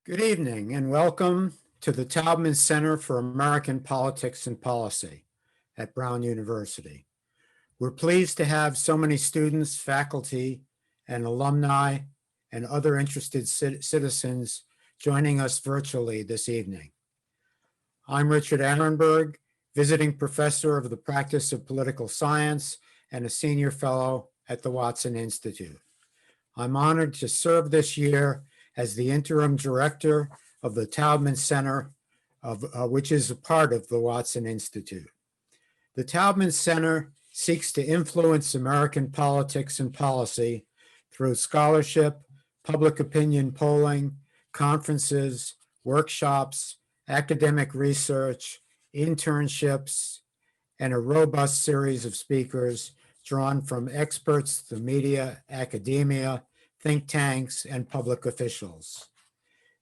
Good evening and welcome to the Taubman Center for American Politics and Policy at Brown University. We're pleased to have so many students, faculty, and alumni and other interested citizens joining us virtually this evening. I'm Richard Ehrenberg, visiting professor of the practice of political science and a senior fellow at the Watson Institute. I'm honored to serve this year as the interim director of the Taubman Center, which is a part of the Watson Institute. The Taubman Center seeks to influence American politics and policy through scholarship, public opinion polling, conferences, workshops, academic research, internships, and a robust series of speakers drawn from experts, the media, academia, think tanks, and public officials.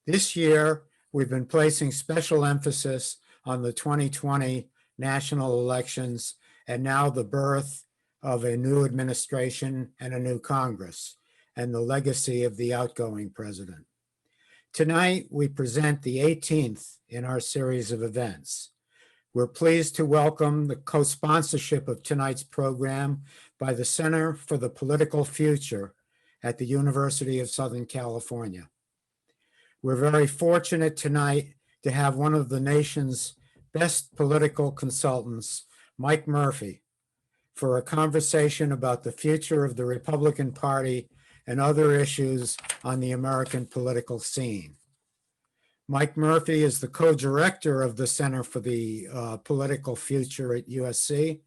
This year, we've been placing special emphasis on the 2020 national elections and now the birth of a new administration and a new Congress and the legacy of the outgoing president. Tonight, we present the 18th in our series of events. We're pleased to welcome the co-sponsorship of tonight's program by the Center for the Political Future at the University of Southern California. We're very fortunate tonight to have one of the nation's best political consultants, Mike Murphy, for a conversation about the future of the Republican Party and other issues on the American political scene. Mike Murphy is the co-director of the Center for the Political Future at USC.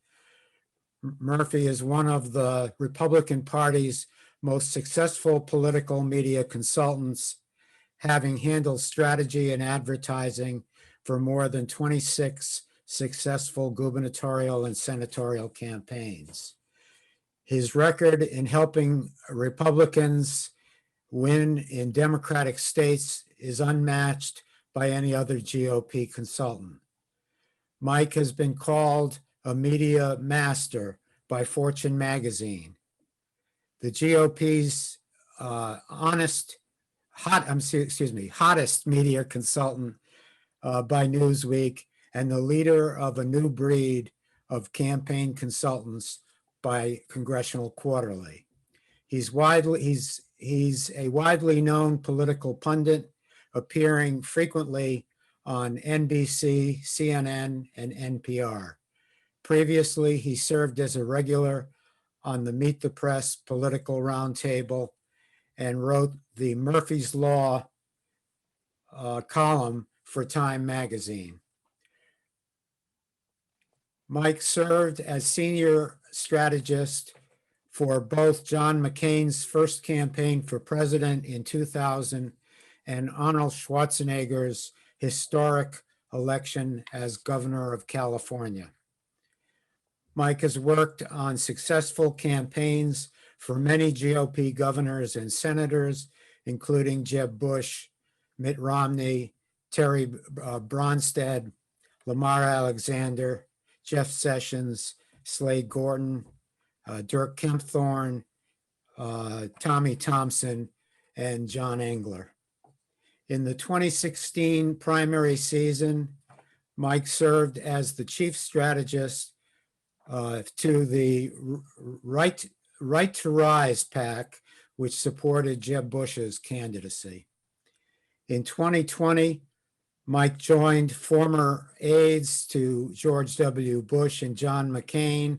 Murphy is one of the Republican Party's most successful political media consultants, having handled strategy and advertising for more than 26 successful gubernatorial and senatorial campaigns. His record in helping Republicans win in Democratic states is unmatched by any other GOP consultant. Mike has been called a media master by Fortune magazine. The GOP's hottest media consultant by Newsweek, and the leader of a new breed of campaign consultants by Congressional Quarterly. He's a widely known political pundit, appearing frequently on NBC, CNN, and NPR. Previously, he served as a regular on the Meet the Press political roundtable and wrote the Murphy's Law column for Time magazine. Mike served as senior strategist for both John McCain's first campaign for president in 2000 and Arnold Schwarzenegger's historic election as governor of California. Mike has worked on successful campaigns for many GOP governors and senators, including Jeb Bush, Mitt Romney, Terry Branstad, Lamar Alexander, Jeff Sessions, Slade Gorton, Dirk Kempthorne, Tommy Thompson, and John Engler. In the 2016 primary season, Mike served as the chief strategist to the Right to Rise PAC, which supported Jeb Bush's candidacy. In 2020, Mike joined former aides to George W. Bush and John McCain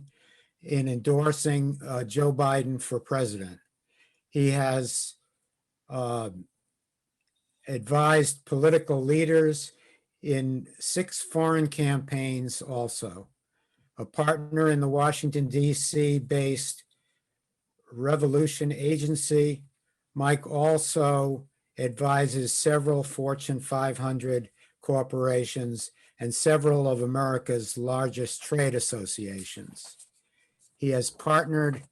in endorsing Joe Biden for president. He has advised political leaders in 6 foreign campaigns also. A partner in the Washington, D.C. based Revolution Agency, Mike also advises several Fortune 500 corporations and several of America's largest trade associations. He has partnered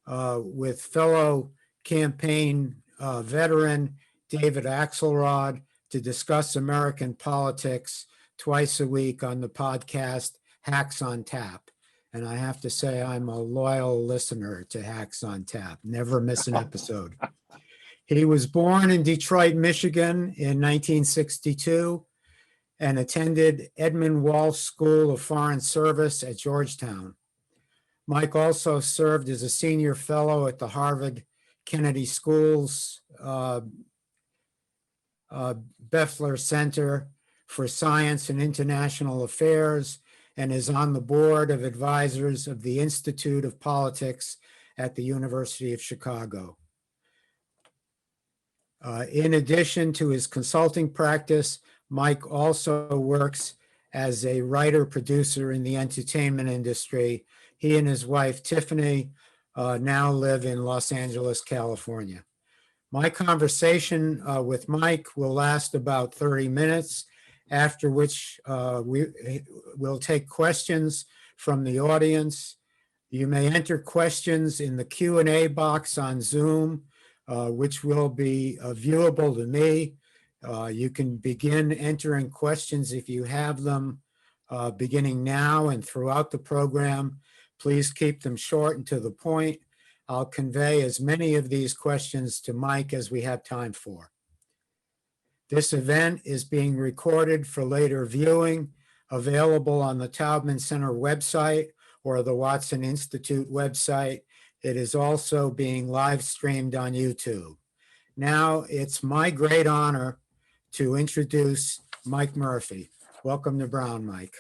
with fellow campaign veteran David Axelrod to discuss American politics twice a week on the podcast Hacks on Tap. And I have to say, I'm a loyal listener to Hacks on Tap. Never miss an episode. He was born in Detroit, Michigan in 1962 and attended Edmund Walsh School of Foreign Service at Georgetown. Mike also served as a senior fellow at the Harvard Kennedy School's Beffler Center for Science and International Affairs and is on the board of advisors of the Institute of Politics at the University of Chicago. In addition to his consulting practice, Mike also works as a writer-producer in the entertainment industry. He and his wife, Tiffany, now live in Los Angeles, California. My conversation with Mike will last about 30 minutes, after which we will take questions from the audience. You may enter questions in the Q&A box on Zoom, which will be viewable to me. You can begin entering questions if you have them beginning now and throughout the program. Please keep them short and to the point. I'll convey as many of these questions to Mike as we have time for. This event is being recorded for later viewing, available on the Taubman Center website or the Watson Institute website. It is also being live streamed on YouTube. Now it's my great honor to introduce Mike Murphy. Welcome to Brown, Mike.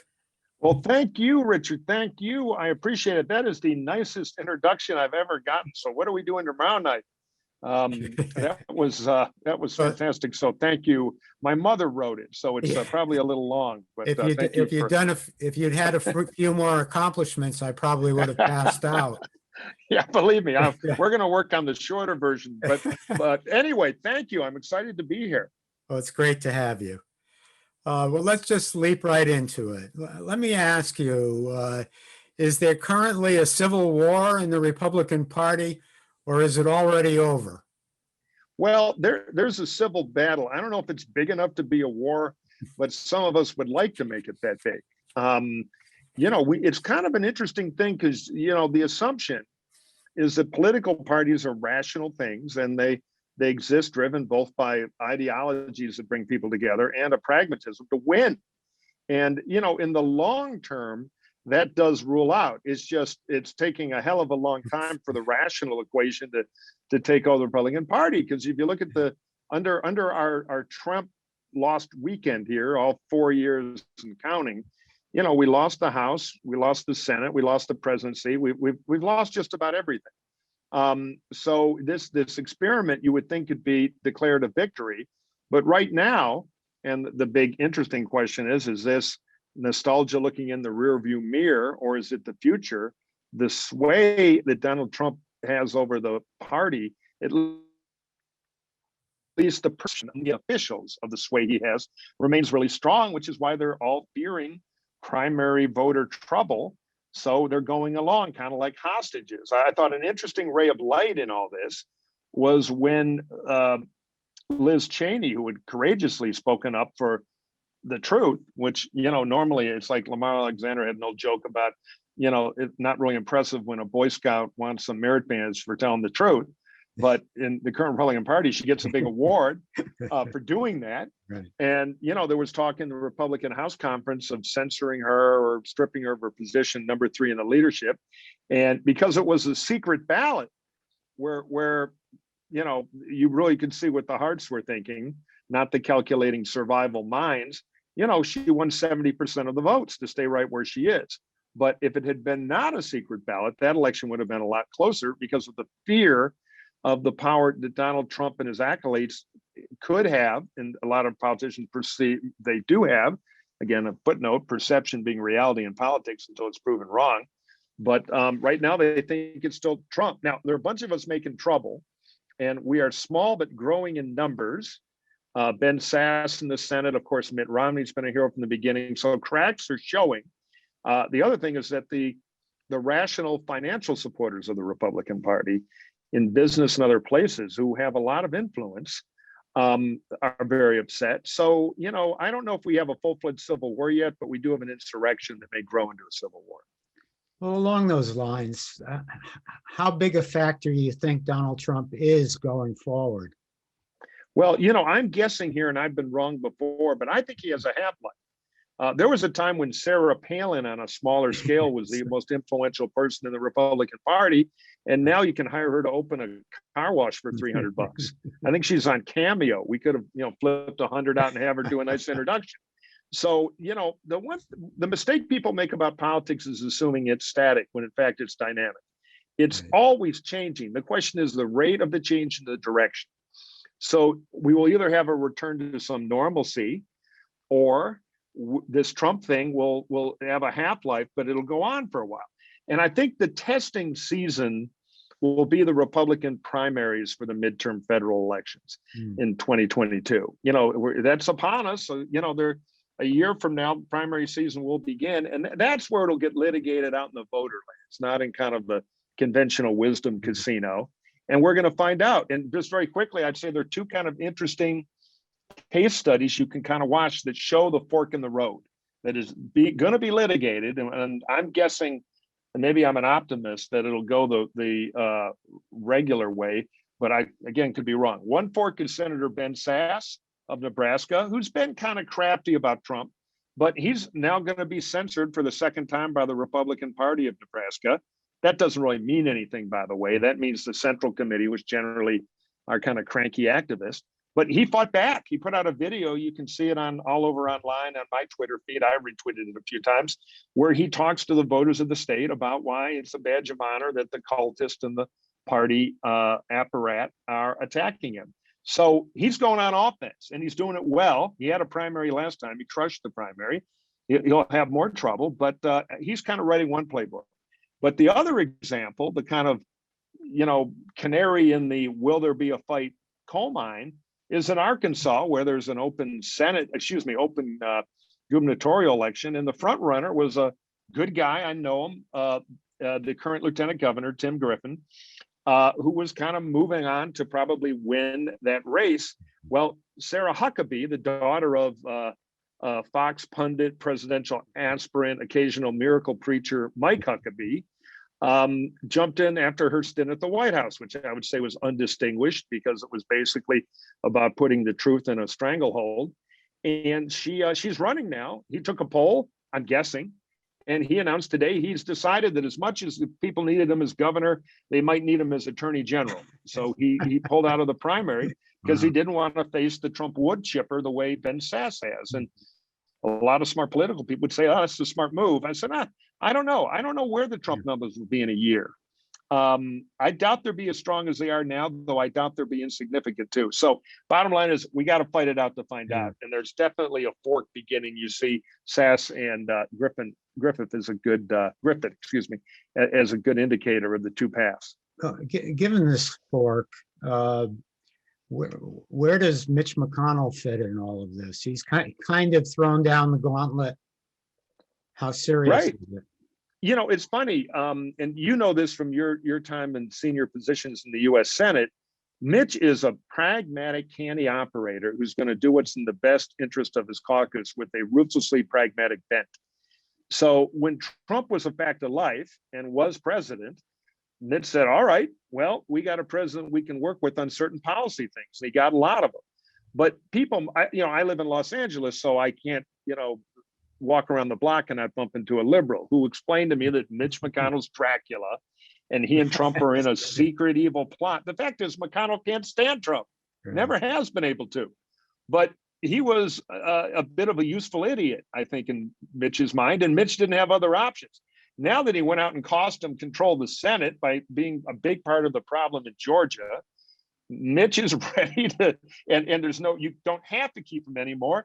Well, thank you, Richard. Thank you. I appreciate it. That is the nicest introduction I've ever gotten. So what are we doing tomorrow night? That was fantastic. So thank you. My mother wrote it, so it's probably a little long. But if you'd had a few more accomplishments, I probably would have passed out. Yeah, believe me, we're going to work on the shorter version. But anyway, thank you. I'm excited to be here. Well, it's great to have you. Well, let's just leap right into it. Let me ask you, is there currently a civil war in the Republican Party, or is it already over? Well, there's a civil battle. I don't know if it's big enough to be a war, but some of us would like to make it that big. It's kind of an interesting thing because, the assumption is that political parties are rational things and they exist driven both by ideologies that bring people together and a pragmatism to win. And, in the long term, that does rule out. It's taking a hell of a long time for the rational equation to take over the Republican Party. Because if you look at under our Trump lost weekend here, all 4 years and counting, we lost the House, we lost the Senate, we lost the presidency, we've lost just about everything. So this experiment you would think could be declared a victory, but right now, and the big interesting question is this nostalgia looking in the rearview mirror, or is it the future? The sway that Donald Trump has over the party, at least the person, the officials of the sway he has, remains really strong, which is why they're all fearing primary voter trouble. So they're going along kind of like hostages. I thought an interesting ray of light in all this was when Liz Cheney, who had courageously spoken up for the truth, which, normally it's like Lamar Alexander had no joke about, it's not really impressive when a Boy Scout wants some merit badge for telling the truth. But in the current Republican Party, she gets a big award for doing that. Right. And, there was talk in the Republican House conference of censoring her or stripping her of her position, number 3 in the leadership. And because it was a secret ballot where you really could see what the hearts were thinking, not the calculating survival minds, she won 70% of the votes to stay right where she is. But if it had been not a secret ballot, that election would have been a lot closer because of the fear of the power that Donald Trump and his acolytes could have, and a lot of politicians perceive they do have. Again, a footnote, perception being reality in politics until it's proven wrong. But right now they think it's still Trump. Now, there are a bunch of us making trouble, and we are small but growing in numbers. Ben Sasse in the Senate, of course, Mitt Romney's been a hero from the beginning. So cracks are showing. The other thing is that the rational financial supporters of the Republican Party in business and other places who have a lot of influence are very upset. So, I don't know if we have a full-fledged civil war yet, but we do have an insurrection that may grow into a civil war. Well, along those lines, how big a factor do you think Donald Trump is going forward? Well, I'm guessing here, and I've been wrong before, but I think he has a half-life. There was a time when Sarah Palin, on a smaller scale, was the most influential person in the Republican Party, and now you can hire her to open a car wash for $300. I think she's on Cameo. We could have, flipped 100 out and have her do a nice introduction. So, the mistake people make about politics is assuming it's static when in fact it's dynamic. It's always changing. The question is the rate of the change and the direction. So we will either have a return to some normalcy, or this Trump thing will have a half-life, but it'll go on for a while. And I think the testing season will be the Republican primaries for the midterm federal elections in 2022. That's upon us. So, they're a year from now, primary season will begin. And that's where it'll get litigated out in the voter lands, not in kind of the conventional wisdom casino. And we're going to find out. And just very quickly, I'd say there are two kind of interesting case studies you can kind of watch that show the fork in the road that is going to be litigated. And I'm guessing, and maybe I'm an optimist, that it'll go the regular way, but I, again, could be wrong. One fork is Senator Ben Sasse of Nebraska, who's been kind of crafty about Trump, but he's now going to be censored for the second time by the Republican Party of Nebraska. That doesn't really mean anything, by the way. That means the Central Committee, which generally are kind of cranky activists. But he fought back. He put out a video. You can see it all over online on my Twitter feed. I retweeted it a few times, where he talks to the voters of the state about why it's a badge of honor that the cultists and the party apparat are attacking him. So he's going on offense, and he's doing it well. He had a primary last time. He crushed the primary. He'll have more trouble, but he's kind of writing one playbook. But the other example, the kind of, canary in the will there be a fight coal mine, is in Arkansas, where there's an open gubernatorial election. And the front runner was a good guy. I know him, the current lieutenant governor, Tim Griffin, who was kind of moving on to probably win that race. Well, Sarah Huckabee, the daughter of Fox pundit, presidential aspirant, occasional miracle preacher Mike Huckabee, jumped in after her stint at the White House, which I would say was undistinguished because it was basically about putting the truth in a stranglehold. And she's running now. He took a poll, I'm guessing, and he announced today he's decided that as much as the people needed him as governor, they might need him as attorney general. So he pulled out of the primary because he didn't want to face the Trump wood chipper the way Ben Sasse has. And a lot of smart political people would say, oh, that's a smart move. I said, I don't know. I don't know where the Trump numbers will be in a year. I doubt they'll be as strong as they are now, though I doubt they'll be insignificant too. So bottom line is we got to fight it out to find out. And there's definitely a fork beginning. You see Sasse and Griffith is a good as a good indicator of the two paths. Given this fork, where does Mitch McConnell fit in all of this? He's kind of thrown down the gauntlet. How serious is it? It's funny, and this from your time in senior positions in the U.S. Senate. Mitch is a pragmatic, canny operator who's going to do what's in the best interest of his caucus with a ruthlessly pragmatic bent. So when Trump was a fact of life and was president, Mitch said, all right, well, we got a president we can work with on certain policy things. And he got a lot of them. But people, I live in Los Angeles, so I can't, walk around the block and not bump into a liberal who explained to me that Mitch McConnell's Dracula and he and Trump are in a secret evil plot. The fact is McConnell can't stand Trump, never has been able to. But he was a bit of a useful idiot, I think, in Mitch's mind, and Mitch didn't have other options. Now that he went out and cost him control of the Senate by being a big part of the problem in Georgia, Mitch is ready to, and there's you don't have to keep him anymore.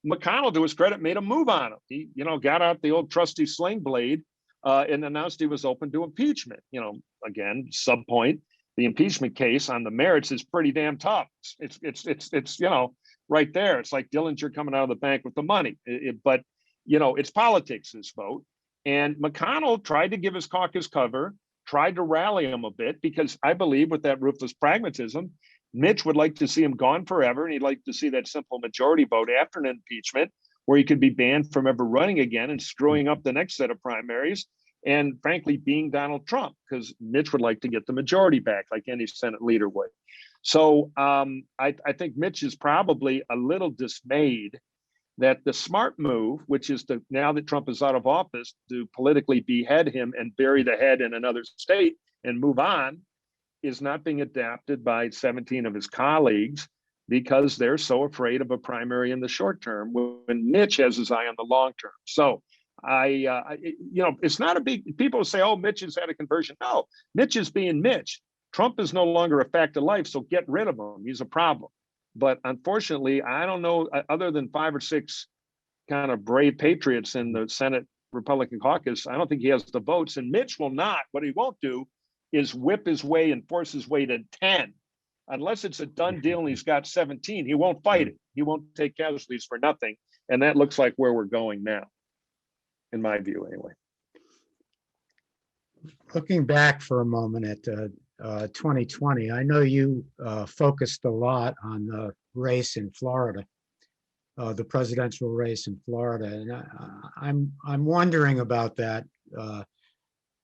McConnell, to his credit, made a move on him. He, got out the old trusty sling blade and announced he was open to impeachment. Again, sub point, the impeachment case on the merits is pretty damn tough. It's right there. It's like Dillinger coming out of the bank with the money. But it's politics, this vote. And McConnell tried to give his caucus cover, tried to rally him a bit, because I believe with that ruthless pragmatism, Mitch would like to see him gone forever, and he'd like to see that simple majority vote after an impeachment where he could be banned from ever running again and screwing up the next set of primaries and, frankly, being Donald Trump, because Mitch would like to get the majority back like any Senate leader would. So I think Mitch is probably a little dismayed that the smart move, which is to, now that Trump is out of office, to politically behead him and bury the head in another state and move on, is not being adapted by 17 of his colleagues because they're so afraid of a primary in the short term when Mitch has his eye on the long term. So it's not a big, people say, oh, Mitch has had a conversion. No, Mitch is being Mitch. Trump is no longer a fact of life, so get rid of him. He's a problem. But unfortunately, I don't know, other than 5 or 6 kind of brave patriots in the Senate Republican caucus, I don't think he has the votes. And Mitch will not. What he won't do is whip his way and force his way to 10. Unless it's a done deal and he's got 17, he won't fight it. He won't take casualties for nothing. And that looks like where we're going now, in my view, anyway. Looking back for a moment at 2020, I know you focused a lot on the race in Florida, the presidential race in Florida, and I'm wondering about that.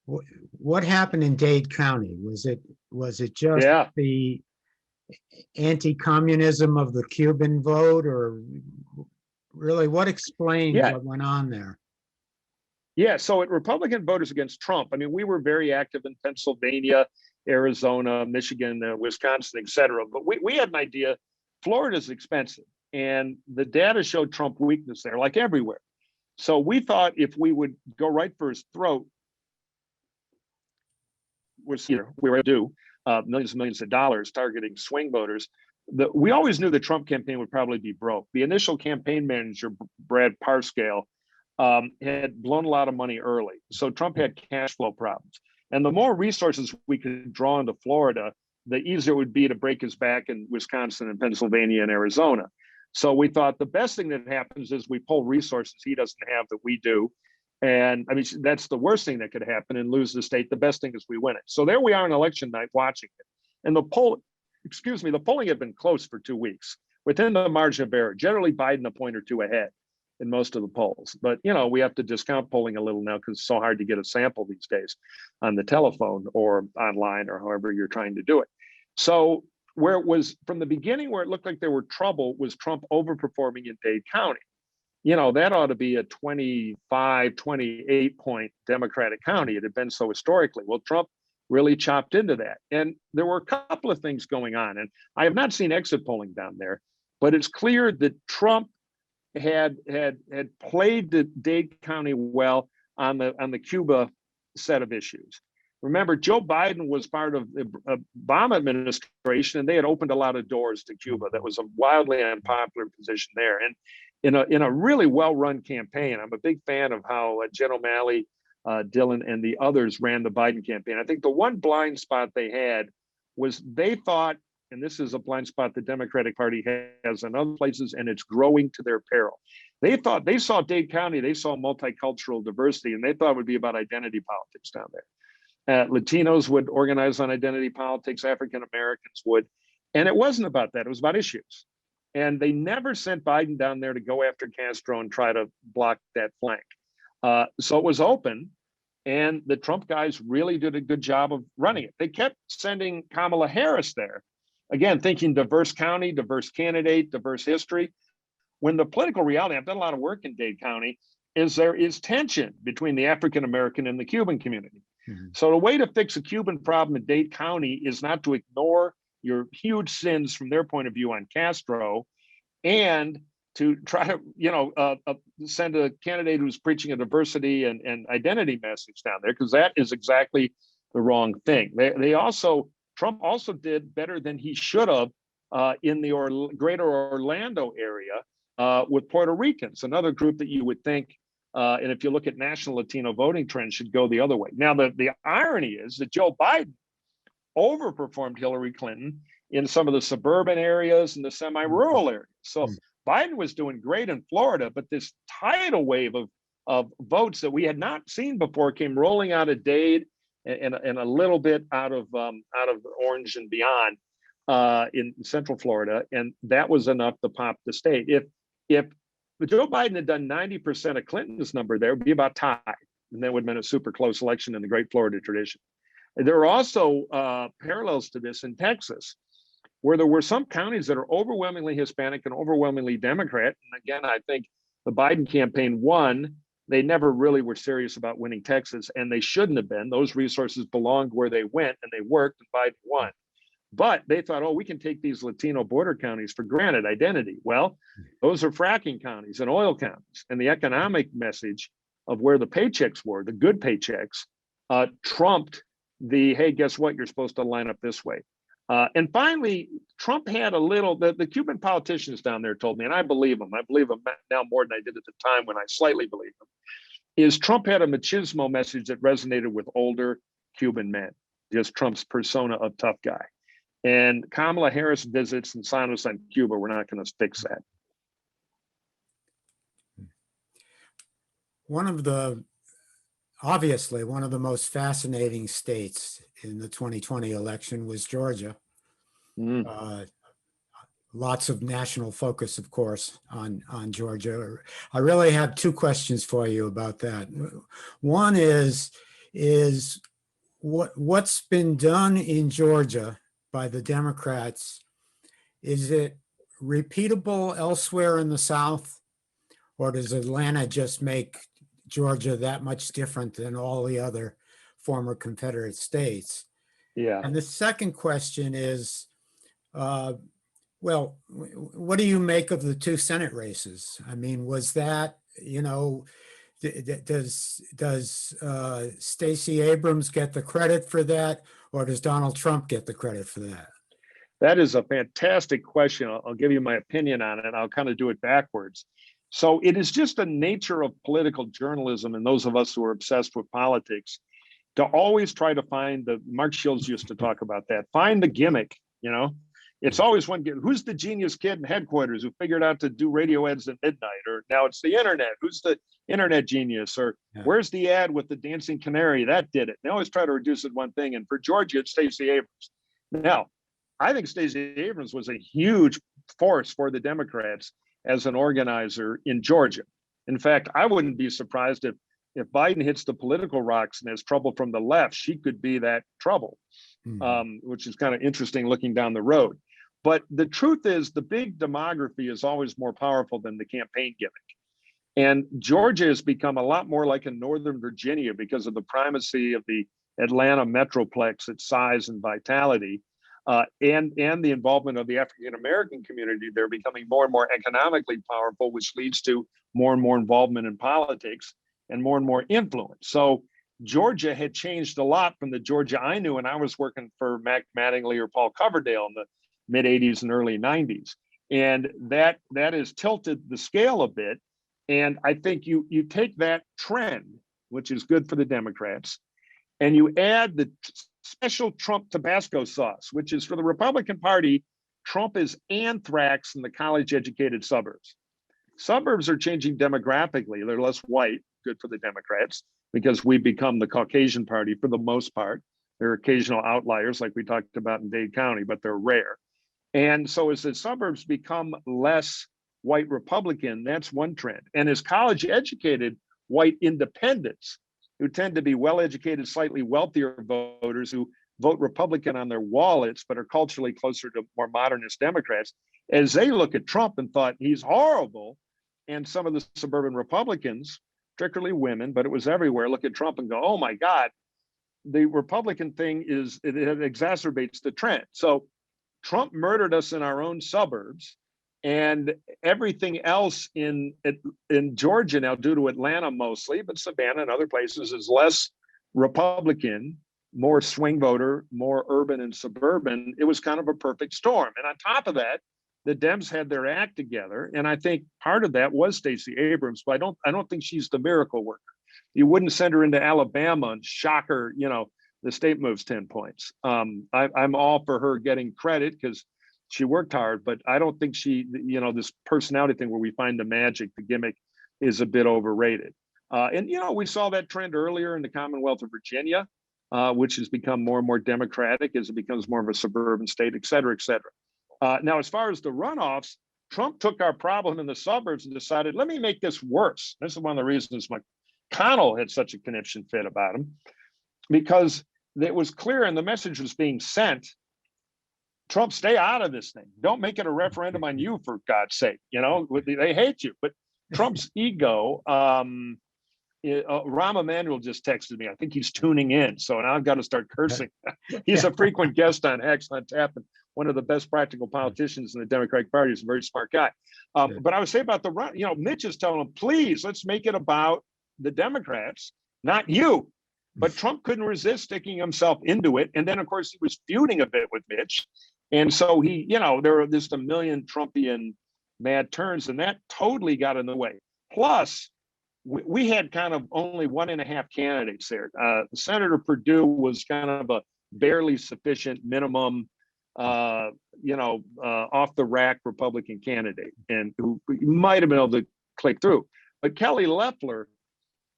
What happened in Dade County? Was it just the anti-communism of the Cuban vote, or really what explains what went on there? Yeah, so Republican voters against Trump, I mean, we were very active in Pennsylvania, Arizona, Michigan, Wisconsin, et cetera. But we had an idea, Florida's expensive. And the data showed Trump weakness there, like everywhere. So we thought if we would go right for his throat, which we were to do, millions and millions of dollars targeting swing voters. We always knew the Trump campaign would probably be broke. The initial campaign manager, Brad Parscale, had blown a lot of money early. So Trump had cash flow problems. And the more resources we could draw into Florida, the easier it would be to break his back in Wisconsin and Pennsylvania and Arizona. So we thought the best thing that happens is we pull resources he doesn't have that we do. And I mean, that's the worst thing that could happen and lose the state. The best thing is we win it. So there we are on election night watching it. And the polling had been close for 2 weeks within the margin of error, generally Biden a point or two ahead in most of the polls. But, we have to discount polling a little now because it's so hard to get a sample these days on the telephone or online or however you're trying to do it. So where it was from the beginning, where it looked like there were trouble, was Trump overperforming in Dade County. That ought to be a 25, 28 point Democratic county. It had been so historically. Well, Trump really chopped into that. And there were a couple of things going on. And I have not seen exit polling down there, but it's clear that Trump had played the Dade County well on the Cuba set of issues. Remember, Joe Biden was part of the Obama administration, and they had opened a lot of doors to Cuba. That was a wildly unpopular position there. And in a really well-run campaign, I'm a big fan of how Jen O'Malley, Dylan, and the others ran the Biden campaign. I think the one blind spot they had was they thought, and this is a blind spot the Democratic Party has in other places, and it's growing to their peril. They thought, they saw Dade County, they saw multicultural diversity, and they thought it would be about identity politics down there. Latinos would organize on identity politics, African Americans would. And it wasn't about that, it was about issues. And they never sent Biden down there to go after Castro and try to block that flank. So it was open, and the Trump guys really did a good job of running it. They kept sending Kamala Harris there, again, thinking diverse county, diverse candidate, diverse history. When the political reality, I've done a lot of work in Dade County, is there is tension between the African American and the Cuban community. Mm-hmm. So the way to fix a Cuban problem in Dade County is not to ignore your huge sins from their point of view on Castro, and to try to send a candidate who's preaching a diversity and identity message down there, because that is exactly the wrong thing. Trump also did better than he should have in the greater Orlando area with Puerto Ricans, another group that you would think, and if you look at national Latino voting trends, should go the other way. Now, the irony is that Joe Biden overperformed Hillary Clinton in some of the suburban areas and the semi-rural areas. So Biden was doing great in Florida, but this tidal wave of votes that we had not seen before came rolling out of Dade and a little bit out of Orange and beyond in Central Florida, and that was enough to pop the state. If Joe Biden had done 90% of Clinton's number, there would be about tied, and that would have been a super close election in the great Florida tradition. There are also parallels to this in Texas, where there were some counties that are overwhelmingly Hispanic and overwhelmingly Democrat. And again, I think the Biden campaign won. They never really were serious about winning Texas, and they shouldn't have been. Those resources belonged where they went, and they worked, and Biden won. But they thought, oh, we can take these Latino border counties for granted identity. Well, those are fracking counties and oil counties. And the economic message of where the paychecks were, the good paychecks, trumped the, hey, guess what? You're supposed to line up this way. And finally, Trump had a little, the Cuban politicians down there told me, and I believe them now more than I did at the time when I slightly believed them, is Trump had a machismo message that resonated with older Cuban men, just Trump's persona of tough guy. And Kamala Harris visits and silence on Cuba, we're not going to fix that. Obviously, one of the most fascinating states in the 2020 election was Georgia. Lots of national focus, of course, on Georgia. I really have two questions for you about that. One is what's been done in Georgia by the Democrats, is it repeatable elsewhere in the South, or does Atlanta just make Georgia that much different than all the other former Confederate states? Yeah. And the second question is, well, what do you make of the two Senate races? I mean, was that, does Stacey Abrams get the credit for that, or does Donald Trump get the credit for that? That is a fantastic question. I'll give you my opinion on it. I'll kind of do it backwards. So it is just the nature of political journalism, and those of us who are obsessed with politics, to always try to find Mark Shields used to talk about that, find the gimmick, It's always one kid. Who's the genius kid in headquarters who figured out to do radio ads at midnight? Or now it's the internet. Who's the internet genius? Or where's the ad with the dancing canary? That did it. They always try to reduce it one thing. And for Georgia, it's Stacey Abrams. Now, I think Stacey Abrams was a huge force for the Democrats as an organizer in Georgia. In fact, I wouldn't be surprised if Biden hits the political rocks and has trouble from the left, she could be that trouble, which is kind of interesting looking down the road. But the truth is, the big demography is always more powerful than the campaign gimmick. And Georgia has become a lot more like a Northern Virginia because of the primacy of the Atlanta metroplex, its size and vitality, and the involvement of the African-American community. They're becoming more and more economically powerful, which leads to more and more involvement in politics and more influence. So Georgia had changed a lot from the Georgia I knew when I was working for Mac Mattingly or Paul Coverdale in the mid 80s and early 90s. And that has tilted the scale a bit. And I think you take that trend, which is good for the Democrats, and you add the special Trump Tabasco sauce, which is for the Republican Party. Trump is anthrax in the college-educated suburbs. Suburbs are changing demographically. They're less white, good for the Democrats, because we become the Caucasian party for the most part. There are occasional outliers like we talked about in Dade County, but they're rare. And so as the suburbs become less white Republican, that's one trend. And as college-educated white independents, who tend to be well-educated, slightly wealthier voters who vote Republican on their wallets, but are culturally closer to more modernist Democrats, as they look at Trump and thought he's horrible, and some of the suburban Republicans, particularly women, but it was everywhere, look at Trump and go, oh my God, the Republican thing it exacerbates the trend. So Trump murdered us in our own suburbs, and everything else in Georgia now, due to Atlanta mostly, but Savannah and other places, is less Republican, more swing voter, more urban and suburban. It was kind of a perfect storm. And on top of that, the Dems had their act together. And I think part of that was Stacey Abrams, but I don't think she's the miracle worker. You wouldn't send her into Alabama and shock her, the state moves 10 points. I'm all for her getting credit because she worked hard, but I don't think she, this personality thing where we find the magic, the gimmick, is a bit overrated. And we saw that trend earlier in the Commonwealth of Virginia, which has become more and more Democratic as it becomes more of a suburban state, et cetera, et cetera. Now, as far as the runoffs, Trump took our problem in the suburbs and decided, let me make this worse. This is one of the reasons McConnell had such a conniption fit about him, because it was clear and the message was being sent Trump, stay out of this thing. Don't make it a referendum on you, for God's sake. You know, they hate you. But Trump's ego, Rahm Emanuel just texted me. I think he's tuning in. So now I've got to start cursing. He's a frequent guest on Hacks on Tap, and one of the best practical politicians in the Democratic Party. He's a very smart guy. But I would say about the run, you know, Mitch is telling him, please, let's make it about the Democrats, not you. But Trump couldn't resist sticking himself into it. And then, of course, he was feuding a bit with Mitch. And so he, you know, there were just a million Trumpian mad turns, and that totally got in the way. Plus, we had kind of only 1.5 candidates there. Senator Perdue was kind of a barely sufficient minimum, off the rack Republican candidate, and who might have been able to click through. But Kelly Loeffler,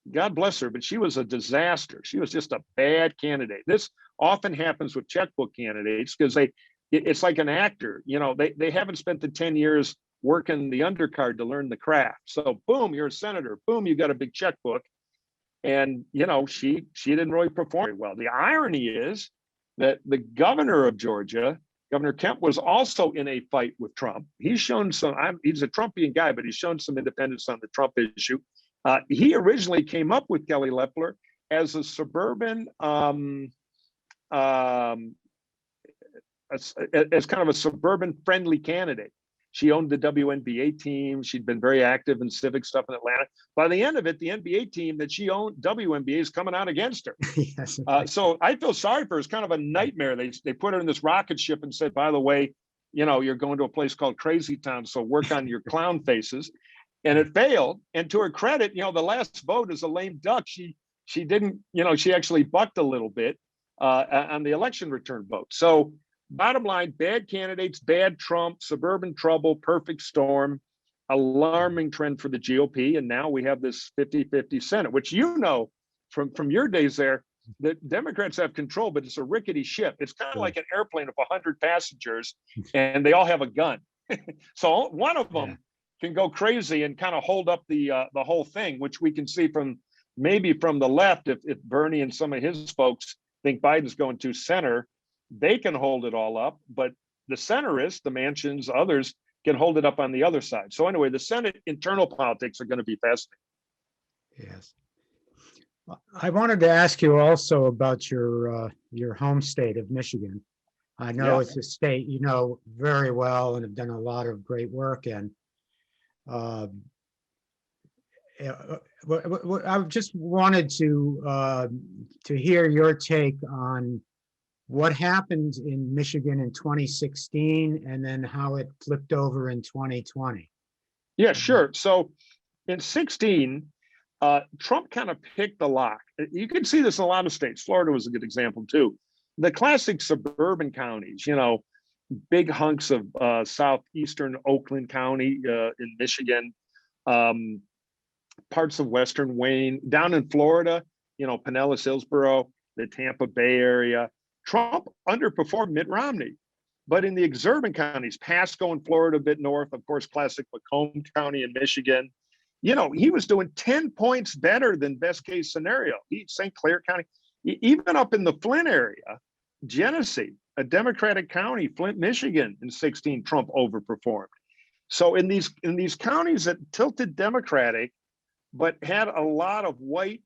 God bless her, but she was a disaster. She was just a bad candidate. This often happens with checkbook candidates because it's like an actor. You know, they haven't spent the 10 years working the undercard to learn the craft. So boom, you're a senator. Boom, you got a big checkbook. And, you know, she didn't really perform very well. The irony is that the governor of Georgia, Governor Kemp, was also in a fight with Trump. He's shown he's a Trumpian guy, but he's shown some independence on the Trump issue. He originally came up with Kelly Loeffler as a suburban, as kind of a suburban friendly candidate. She owned the WNBA team. She'd been very active in civic stuff in Atlanta. By the end of it, the NBA team that she owned, WNBA, is coming out against her. Yes. So I feel sorry for her. It's kind of a nightmare. They put her in this rocket ship and said, by the way, you know, you're going to a place called Crazy Town, so work on your clown faces. And it failed. And to her credit, you know, the last vote is a lame duck. She didn't, you know, she actually bucked a little bit on the election return vote. So bottom line, bad candidates, bad Trump, suburban trouble, perfect storm, alarming trend for the GOP. And now we have this 50-50 Senate, which, you know, from your days there, the Democrats have control, but it's a rickety ship. It's kind of like an airplane of 100 passengers, and they all have a gun. So one of them can go crazy and kind of hold up the whole thing, which we can see from maybe from the left. If Bernie and some of his folks think Biden's going to center, they can hold it all up, but the centerists, the Mansions, others can hold it up on the other side. So anyway, the Senate internal politics are going to be fascinating. Yes. I wanted to ask you also about your home state of Michigan. I know it's a state you know very well and have done a lot of great work in. I just wanted to hear your take on what happened in Michigan in 2016 and then how it flipped over in 2020. Yeah, sure. So in 16, Trump kind of picked the lock. You can see this in a lot of states. Florida was a good example too. The classic suburban counties, you know, big hunks of southeastern Oakland County in Michigan, parts of western Wayne, down in Florida, you know, Pinellas, Hillsborough, the Tampa Bay area. Trump underperformed Mitt Romney. But in the exurban counties, Pasco in Florida, a bit north, of course, classic Macomb County in Michigan, you know, he was doing 10 points better than best case scenario. St. Clair County, even up in the Flint area, Genesee, a Democratic county, Flint, Michigan, in 16, Trump overperformed. So in these counties that tilted Democratic, but had a lot of white,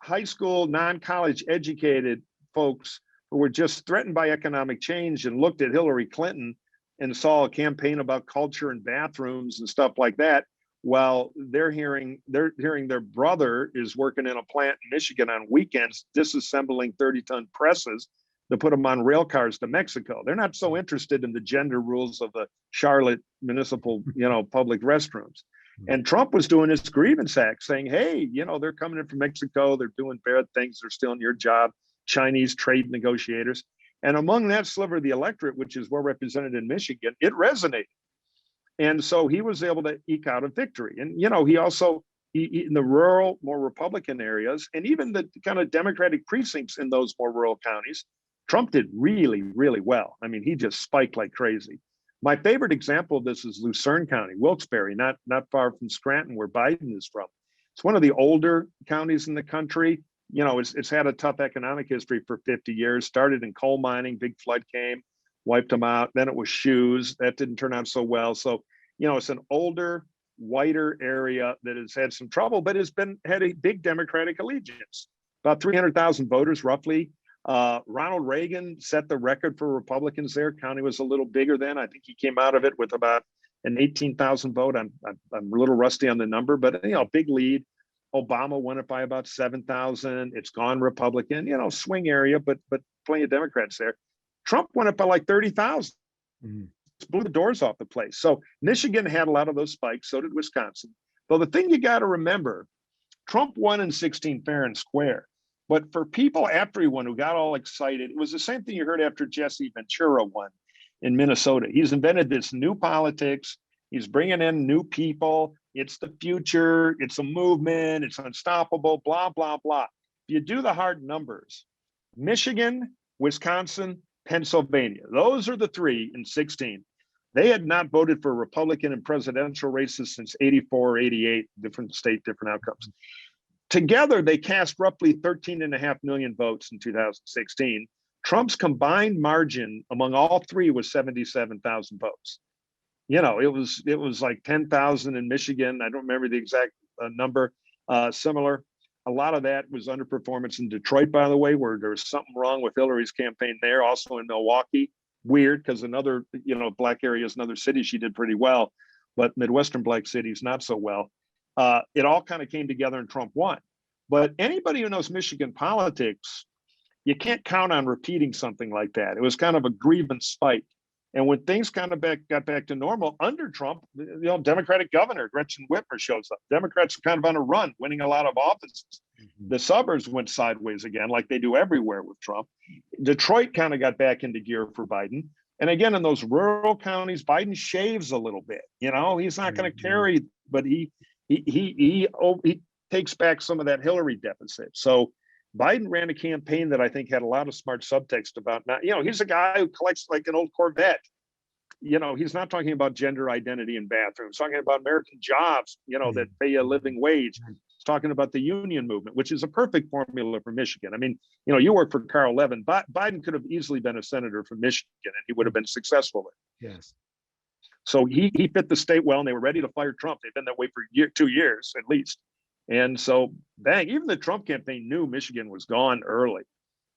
high school, non-college educated folks who were just threatened by economic change and looked at Hillary Clinton and saw a campaign about culture and bathrooms and stuff like that, while they're hearing their brother is working in a plant in Michigan on weekends, disassembling 30-ton presses to put them on rail cars to Mexico. They're not so interested in the gender rules of the Charlotte municipal, you know, public restrooms. And Trump was doing his grievance act saying, hey, you know, they're coming in from Mexico. They're doing bad things. They're stealing your job. Chinese trade negotiators. And among that sliver of the electorate, which is well represented in Michigan, it resonated. And so he was able to eke out a victory. And, you know, he also, in the rural, more Republican areas, and even the kind of Democratic precincts in those more rural counties, Trump did really, really well. I mean, he just spiked like crazy. My favorite example of this is Lucerne County, Wilkes-Barre, not far from Scranton, where Biden is from. It's one of the older counties in the country. You know, it's had a tough economic history for 50 years, started in coal mining, big flood came, wiped them out. Then it was shoes. That didn't turn out so well. So, it's an older, whiter area that has had some trouble, but had a big Democratic allegiance. About 300,000 voters, roughly. Ronald Reagan set the record for Republicans there. County was a little bigger then. I think he came out of it with about an 18,000 vote. I'm a little rusty on the number, but big lead. Obama won it by about 7,000. It's gone Republican, swing area, but plenty of Democrats there. Trump won it by like 30,000. Mm-hmm. Blew the doors off the place. So Michigan had a lot of those spikes. So did Wisconsin. Though the thing you got to remember, Trump won in 16 fair and square. But for people after he won who got all excited, it was the same thing you heard after Jesse Ventura won in Minnesota. He's invented this new politics. He's bringing in new people. It's the future. It's a movement. It's unstoppable, blah, blah, blah. If you do the hard numbers, Michigan, Wisconsin, Pennsylvania, those are the three in 16. They had not voted for Republican in presidential races since 84 or 88, different state, different outcomes. Together, they cast roughly 13.5 million votes in 2016. Trump's combined margin among all three was 77,000 votes. It was like 10,000 in Michigan. I don't remember the exact number. Similar. A lot of that was underperformance in Detroit, by the way, where there was something wrong with Hillary's campaign there. Also in Milwaukee, weird because another, black areas, another city she did pretty well, but Midwestern black cities not so well. It all kind of came together and Trump won. But anybody who knows Michigan politics, you can't count on repeating something like that. It was kind of a grievance spike. And when things kind of got back to normal under Trump, Democratic governor Gretchen Whitmer shows up. Democrats are kind of on a run, winning a lot of offices. Mm-hmm. The suburbs went sideways again, like they do everywhere with Trump. Detroit kind of got back into gear for Biden. And again, in those rural counties, Biden shaves a little bit. He's not going to carry, but he takes back some of that Hillary deficit. So Biden ran a campaign that I think had a lot of smart subtext about not, he's a guy who collects like an old Corvette. He's not talking about gender identity in bathrooms, talking about American jobs, that pay a living wage. He's talking about the union movement, which is a perfect formula for Michigan. I mean, you work for Carl Levin. Biden could have easily been a senator from Michigan and he would have been successful. Yes. So he fit the state well, and they were ready to fire Trump. They've been that way for 2 years at least. And so, bang, even the Trump campaign knew Michigan was gone early.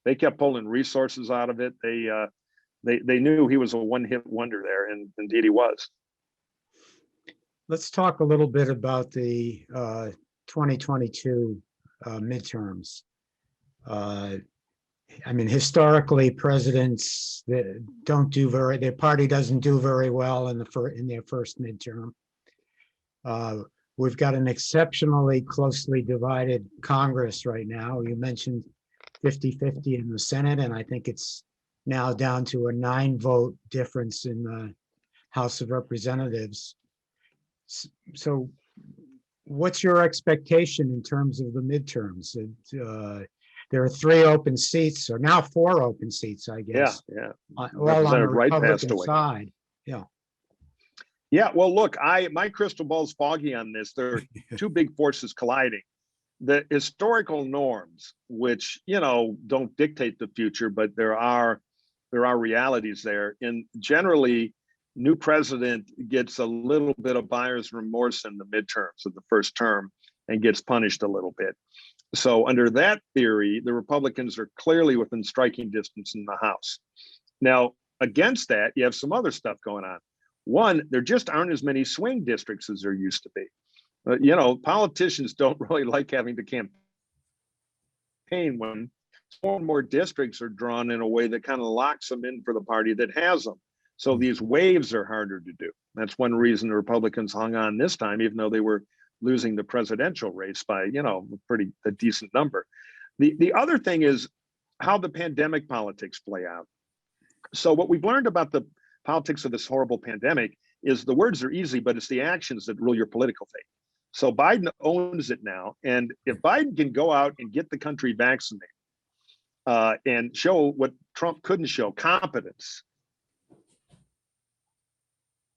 They kept pulling resources out of it. They knew he was a one-hit wonder there, and indeed he was. Let's talk a little bit about the 2022 midterms. Historically, presidents that their party doesn't do very well in their first midterm. We've got an exceptionally closely divided Congress right now. You mentioned 50-50 in the Senate, and I think it's now down to a 9-vote difference in the House of Representatives. So what's your expectation in terms of the midterms? There are 3 open seats, or now 4 open seats, I guess. Yeah. All on the Republican side. Yeah. Yeah, well, look, my crystal ball is foggy on this. There are 2 big forces colliding. The historical norms, which, don't dictate the future, but there are realities there. And generally, new president gets a little bit of buyer's remorse in the midterms of the first term and gets punished a little bit. So under that theory, the Republicans are clearly within striking distance in the House. Now, against that, you have some other stuff going on. One, there just aren't as many swing districts as there used to be. Politicians don't really like having to campaign when more and more districts are drawn in a way that kind of locks them in for the party that has them. So these waves are harder to do. That's one reason the Republicans hung on this time, even though they were losing the presidential race by, a decent number. The other thing is how the pandemic politics play out. So what we've learned about the politics of this horrible pandemic is the words are easy, but it's the actions that rule your political fate. So Biden owns it now. And if Biden can go out and get the country vaccinated and show what Trump couldn't show, competence,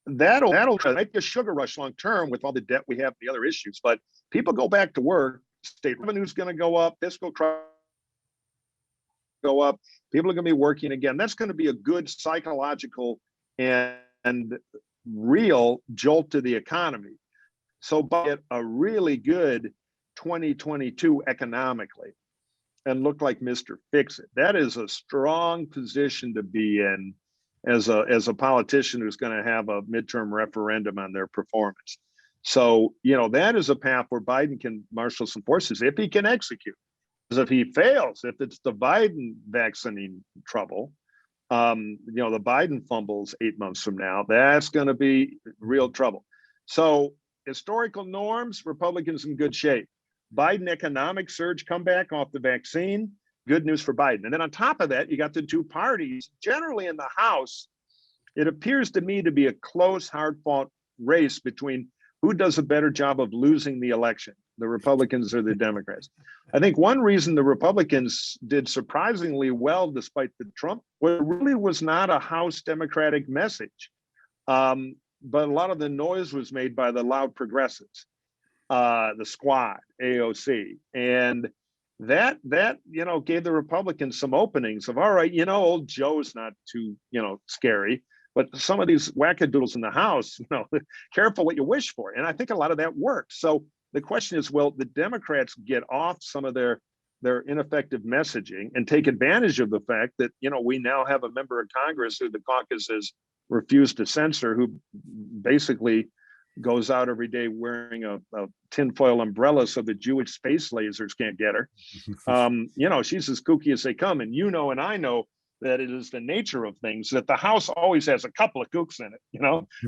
that'll might be a sugar rush long term with all the debt we have, the other issues. But people go back to work, state revenue's going to go up, fiscal go up. People are going to be working again. That's going to be a good psychological and real jolt to the economy. So, but a really good 2022 economically and look like Mr. Fix It. That is a strong position to be in as a politician who's going to have a midterm referendum on their performance. So, that is a path where Biden can marshal some forces if he can execute. Because if he fails, if it's the Biden vaccinating trouble, the Biden fumbles 8 months from now, that's going to be real trouble. So historical norms, Republicans in good shape. Biden economic surge comeback off the vaccine, good news for Biden. And then on top of that, you got the two parties. Generally in the House, it appears to me to be a close, hard-fought race between who does a better job of losing the election, the Republicans or the Democrats. I think one reason the Republicans did surprisingly well despite the Trump, well, it really was not a House Democratic message. But a lot of the noise was made by the loud progressives, the squad, AOC. And that gave the Republicans some openings of, all right, old Joe's not too, scary. But some of these wackadoodles in the House, careful what you wish for. And I think a lot of that worked. So the question is, will the Democrats get off some of their ineffective messaging and take advantage of the fact that, we now have a member of Congress who the caucus has refused to censor, who basically goes out every day wearing a tinfoil umbrella so the Jewish space lasers can't get her. She's as kooky as they come. And and I know that it is the nature of things that the House always has a couple of kooks in it.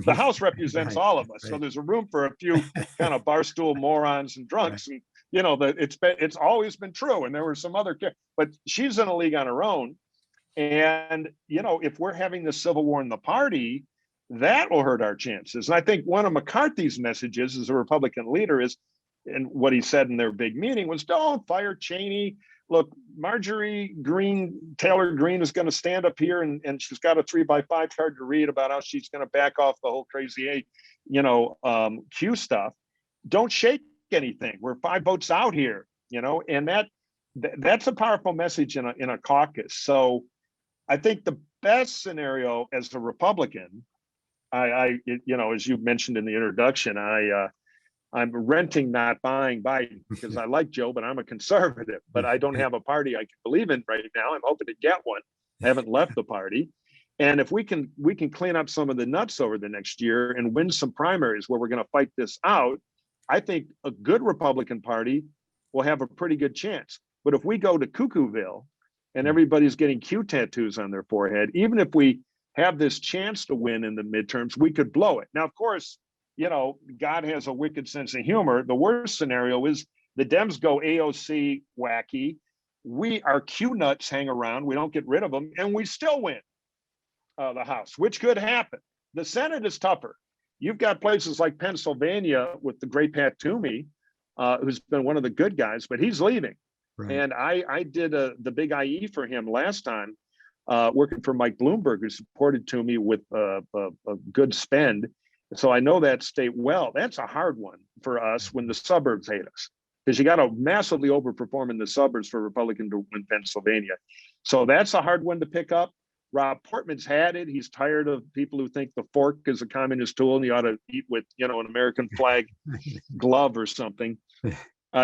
The House represents all of us, so there's a room for a few kind of barstool morons and drunks. And it's always been true. And there were some other, but she's in a league on her own. And if we're having the civil war in the party, that will hurt our chances. And I think one of McCarthy's messages as a Republican leader is, and what he said in their big meeting was, don't fire Cheney. Look, Taylor Greene is going to stand up here and she's got a 3x5 card to read about how she's going to back off the whole crazy, Q stuff. Don't shake anything. We're 5 votes out here, and that's a powerful message in a caucus. So I think the best scenario as a Republican, I as you mentioned in the introduction, I'm renting, not buying Biden, because I like Joe, but I'm a conservative, but I don't have a party I can believe in right now. I'm hoping to get one. I haven't left the party. And if we can clean up some of the nuts over the next year and win some primaries where we're going to fight this out, I think a good Republican Party will have a pretty good chance. But if we go to Cuckooville and everybody's getting Q tattoos on their forehead, even if we have this chance to win in the midterms, we could blow it. Now, of course, God has a wicked sense of humor. The worst scenario is the Dems go AOC wacky. Our Q nuts hang around. We don't get rid of them, and we still win the House, which could happen. The Senate is tougher. You've got places like Pennsylvania with the great Pat Toomey, who's been one of the good guys, but he's leaving. Right. And I did the big IE for him last time, working for Mike Bloomberg, who supported Toomey with a good spend. So I know that state well. That's a hard one for us when the suburbs hate us, because you got to massively overperform in the suburbs for a Republican to win Pennsylvania. So that's a hard one to pick up. Rob Portman's had it. He's tired of people who think the fork is a communist tool and you ought to eat with, an American flag glove or something.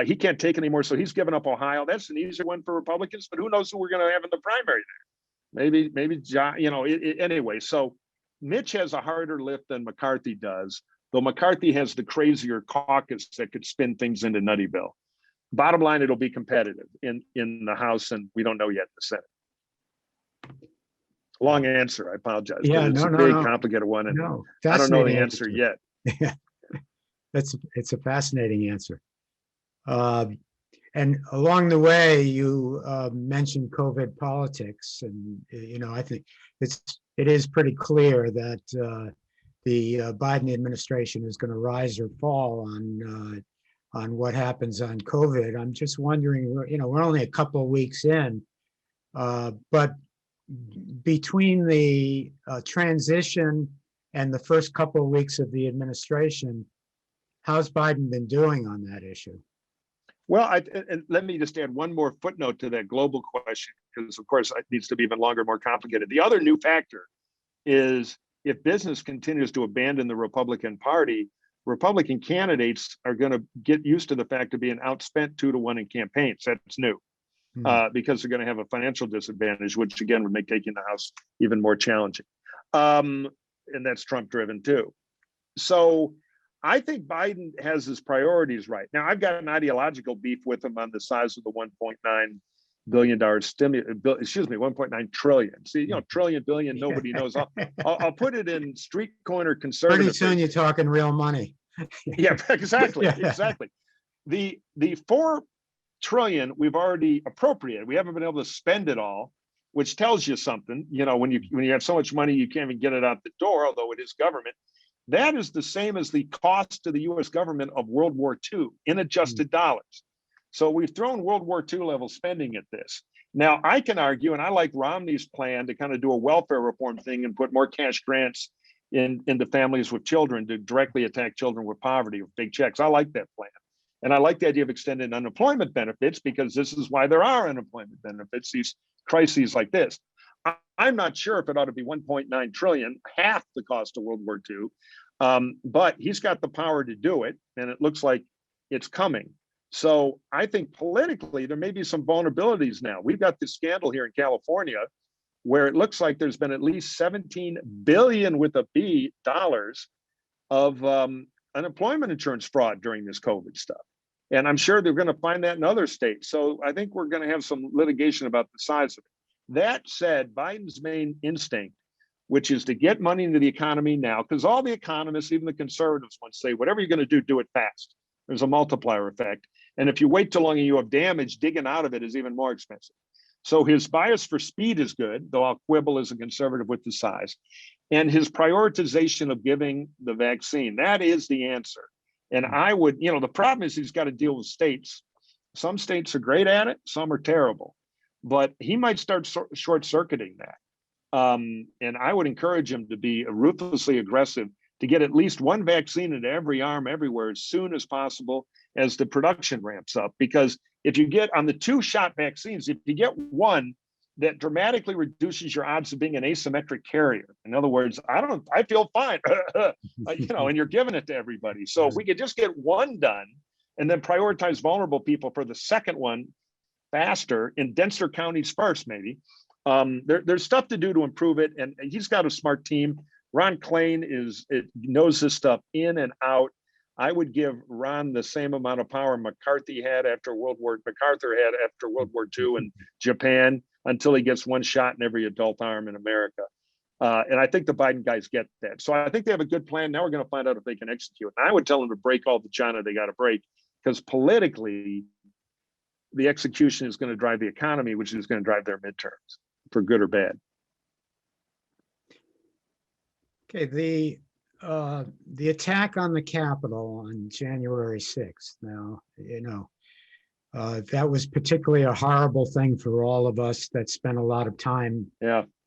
He can't take it anymore. So he's given up Ohio. That's an easier one for Republicans, but who knows who we're going to have in the primary there. Maybe John, anyway. So Mitch has a harder lift than McCarthy does, though McCarthy has the crazier caucus that could spin things into Nuttyville. Bottom line, it'll be competitive in the House, and we don't know yet in the Senate. Long answer, I apologize. Yeah, it's a big, complicated one, and I don't know the answer yet. Yeah, it's a fascinating answer. And along the way, you mentioned COVID politics, and I think it is pretty clear that the Biden administration is going to rise or fall on what happens on COVID. I'm just wondering, we're only a couple of weeks in, but between the transition and the first couple of weeks of the administration, how's Biden been doing on that issue? Well, and let me just add one more footnote to that global question. because of course it needs to be even longer, more complicated. The other new factor is if business continues to abandon the Republican Party, Republican candidates are going to get used to the fact of being outspent 2-to-1 in campaigns. That's new. Because they're going to have a financial disadvantage, which again would make taking the House even more challenging. And that's Trump driven too. So I think Biden has his priorities right. Now, I've got an ideological beef with him on the size of the $1.9 billion stimulus, 1.9 trillion. See, trillion, billion, nobody knows. I'll put it in street corner conservative. Pretty soon you're talking real money. Yeah, exactly, exactly. The 4 trillion we've already appropriated. We haven't been able to spend it all, which tells you something. When you have so much money, you can't even get it out the door, although it is government. That is the same as the cost to the US government of World War II in adjusted dollars. So we've thrown World War II level spending at this. Now, I can argue, and I like Romney's plan to kind of do a welfare reform thing and put more cash grants into families with children to directly attack children with poverty with big checks. I like that plan. And I like the idea of extending unemployment benefits, because this is why there are unemployment benefits, these crises like this. I'm not sure if it ought to be 1.9 trillion, half the cost of World War II, but he's got the power to do it, and it looks like it's coming. So I think politically, there may be some vulnerabilities now. We've got this scandal here in California where it looks like there's been at least 17 billion with a B dollars of unemployment insurance fraud during this COVID stuff. And I'm sure they're going to find that in other states. So I think we're going to have some litigation about the size of it. That said, Biden's main instinct, which is to get money into the economy now, because all the economists, even the conservatives, want to say, whatever you're going to do it fast. There's a multiplier effect. And if you wait too long and you have damage, digging out of it is even more expensive. So his bias for speed is good, though I'll quibble as a conservative with the size. And his prioritization of giving the vaccine, that is the answer. And I would, the problem is he's got to deal with states. Some states are great at it, some are terrible. But he might start short-circuiting that. And I would encourage him to be ruthlessly aggressive to get at least one vaccine into every arm everywhere as soon as possible as the production ramps up. Because if you get on the 2-shot vaccines, if you get one, that dramatically reduces your odds of being an asymmetric carrier. In other words, I feel fine, and you're giving it to everybody. So if we could just get one done and then prioritize vulnerable people for the second one faster in denser counties first, maybe. There's stuff to do to improve it. And he's got a smart team. Ron Klain knows this stuff in and out. I would give Ron the same amount of power MacArthur had after World War II in Japan, until he gets one shot in every adult arm in America. And I think the Biden guys get that. So I think they have a good plan. Now we're going to find out if they can execute. And I would tell them to break all the China they got to break, because politically, the execution is going to drive the economy, which is going to drive their midterms, for good or bad. Okay, the attack on the Capitol on January 6th. Now, that was particularly a horrible thing for all of us that spent a lot of time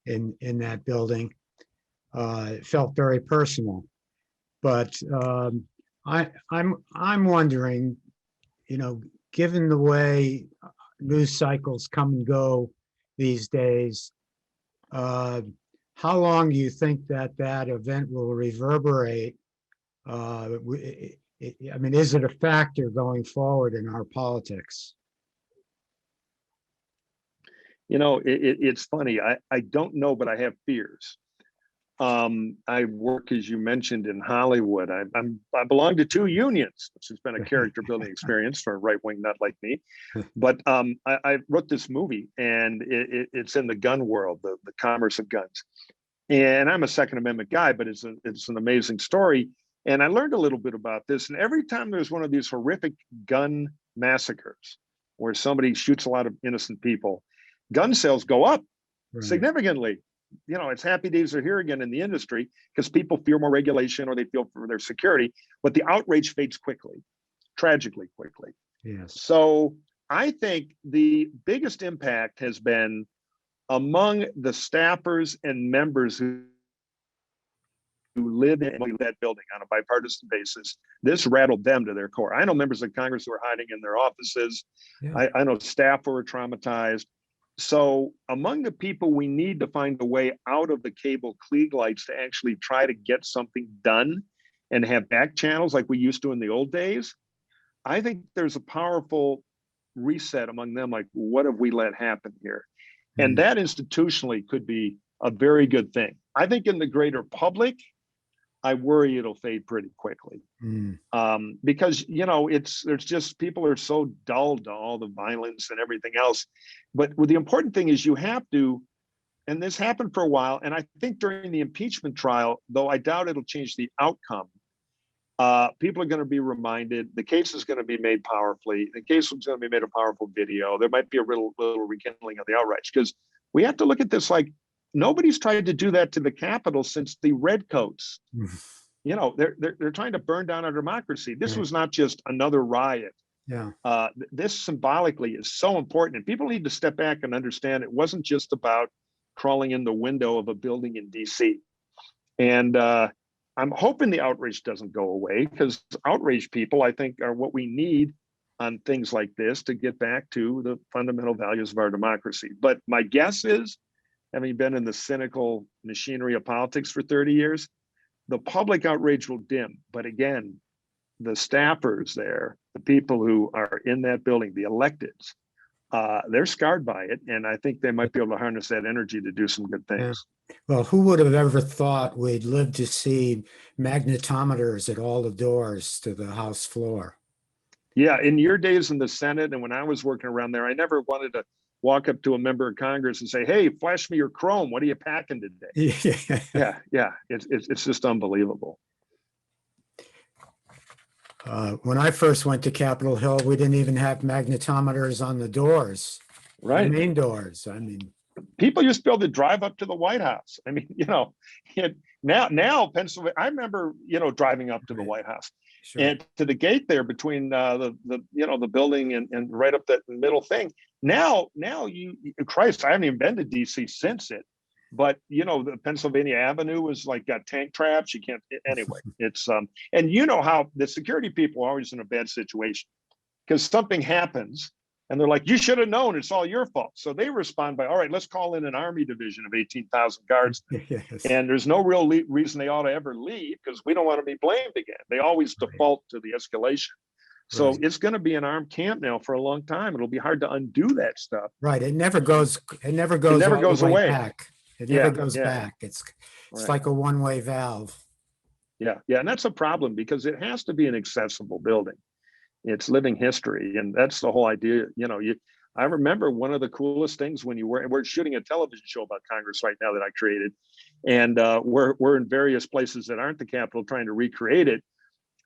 in that building. It felt very personal. But I'm wondering, given the way news cycles come and go these days, how long do you think that event will reverberate? Is it a factor going forward in our politics? It's funny. I don't know, but I have fears. I work, as you mentioned, in Hollywood. I belong to 2 unions, which has been a character building experience for a right-wing nut like me. But I wrote this movie, and it's in the gun world, the commerce of guns. And I'm a Second Amendment guy, but it's an amazing story. And I learned a little bit about this. And every time there's one of these horrific gun massacres where somebody shoots a lot of innocent people, gun sales go up significantly. It's happy days are here again in the industry, because people fear more regulation or they feel for their security, but the outrage fades quickly, tragically quickly. Yes. So I think the biggest impact has been among the staffers and members who live in that building on a bipartisan basis. This rattled them to their core. I know members of Congress who are hiding in their offices. Yeah. I know staff who are traumatized. So among the people we need to find a way out of the cable Klieg lights to actually try to get something done and have back channels like we used to in the old days, I think there's a powerful reset among them. Like, what have we let happen here? And that institutionally could be a very good thing. I think in the greater public, I worry it'll fade pretty quickly. Because, you know, there's just, people are so dulled to all the violence and everything else. But the important thing is you have to, and this happened for a while, and I think during the impeachment trial, though I doubt it'll change the outcome, people are going to be reminded, the case is going to be made powerfully, the case is going to be made a powerful video. There might be a little rekindling of the outrage, because we have to look at this like nobody's tried to do that to the Capitol since the Redcoats. You know, they're trying to burn down our democracy. This was not just another riot. Yeah. This symbolically is so important, and people need to step back and understand it wasn't just about crawling in the window of a building in DC. And I'm hoping the outrage doesn't go away, because outraged people, I think, are what we need on things like this to get back to the fundamental values of our democracy. But my guess is, having been in the cynical machinery of politics for 30 years, the public outrage will dim. But again, the staffers there, the people who are in that building, the electeds, they're scarred by it. And I think they might be able to harness that energy to do some good things. Yeah. Well, who would have ever thought we'd live to see magnetometers at all the doors to the House floor? Yeah, in your days in the Senate and when I was working around there, I never wanted to walk up to a member of Congress and say, "Hey, flash me your Chrome. What are you packing today?" Yeah. It's just unbelievable. When I first went to Capitol Hill, we didn't even have magnetometers on the doors, Right. the main doors. I mean, people used to be able to drive up to the White House. I mean, you know, now Pennsylvania. I remember, you know, driving up to the White House. sure. And to the gate there between the building and right up that middle thing. Now you, Christ, I haven't even been to DC since it, but you know, the Pennsylvania Avenue was like got tank traps. You can't, anyway, it's and you know how the security people are always in a bad situation, because something happens and they're like, "You should have known, it's all your fault." So they respond by, "All right, let's call in an army division of 18,000 guards." Yes. And there's no real reason they ought to ever leave, because we don't want to be blamed again. They always default to the escalation. So it's going to be an armed camp now for a long time. It'll be hard to undo that stuff. Right. It never goes all the way away. back. It never goes back. It's like a one-way valve. Yeah. And that's a problem, because it has to be an accessible building. It's living history. And that's the whole idea. You know, I remember one of the coolest things when we're shooting a television show about Congress right now that I created. And we're in various places that aren't the Capitol trying to recreate it.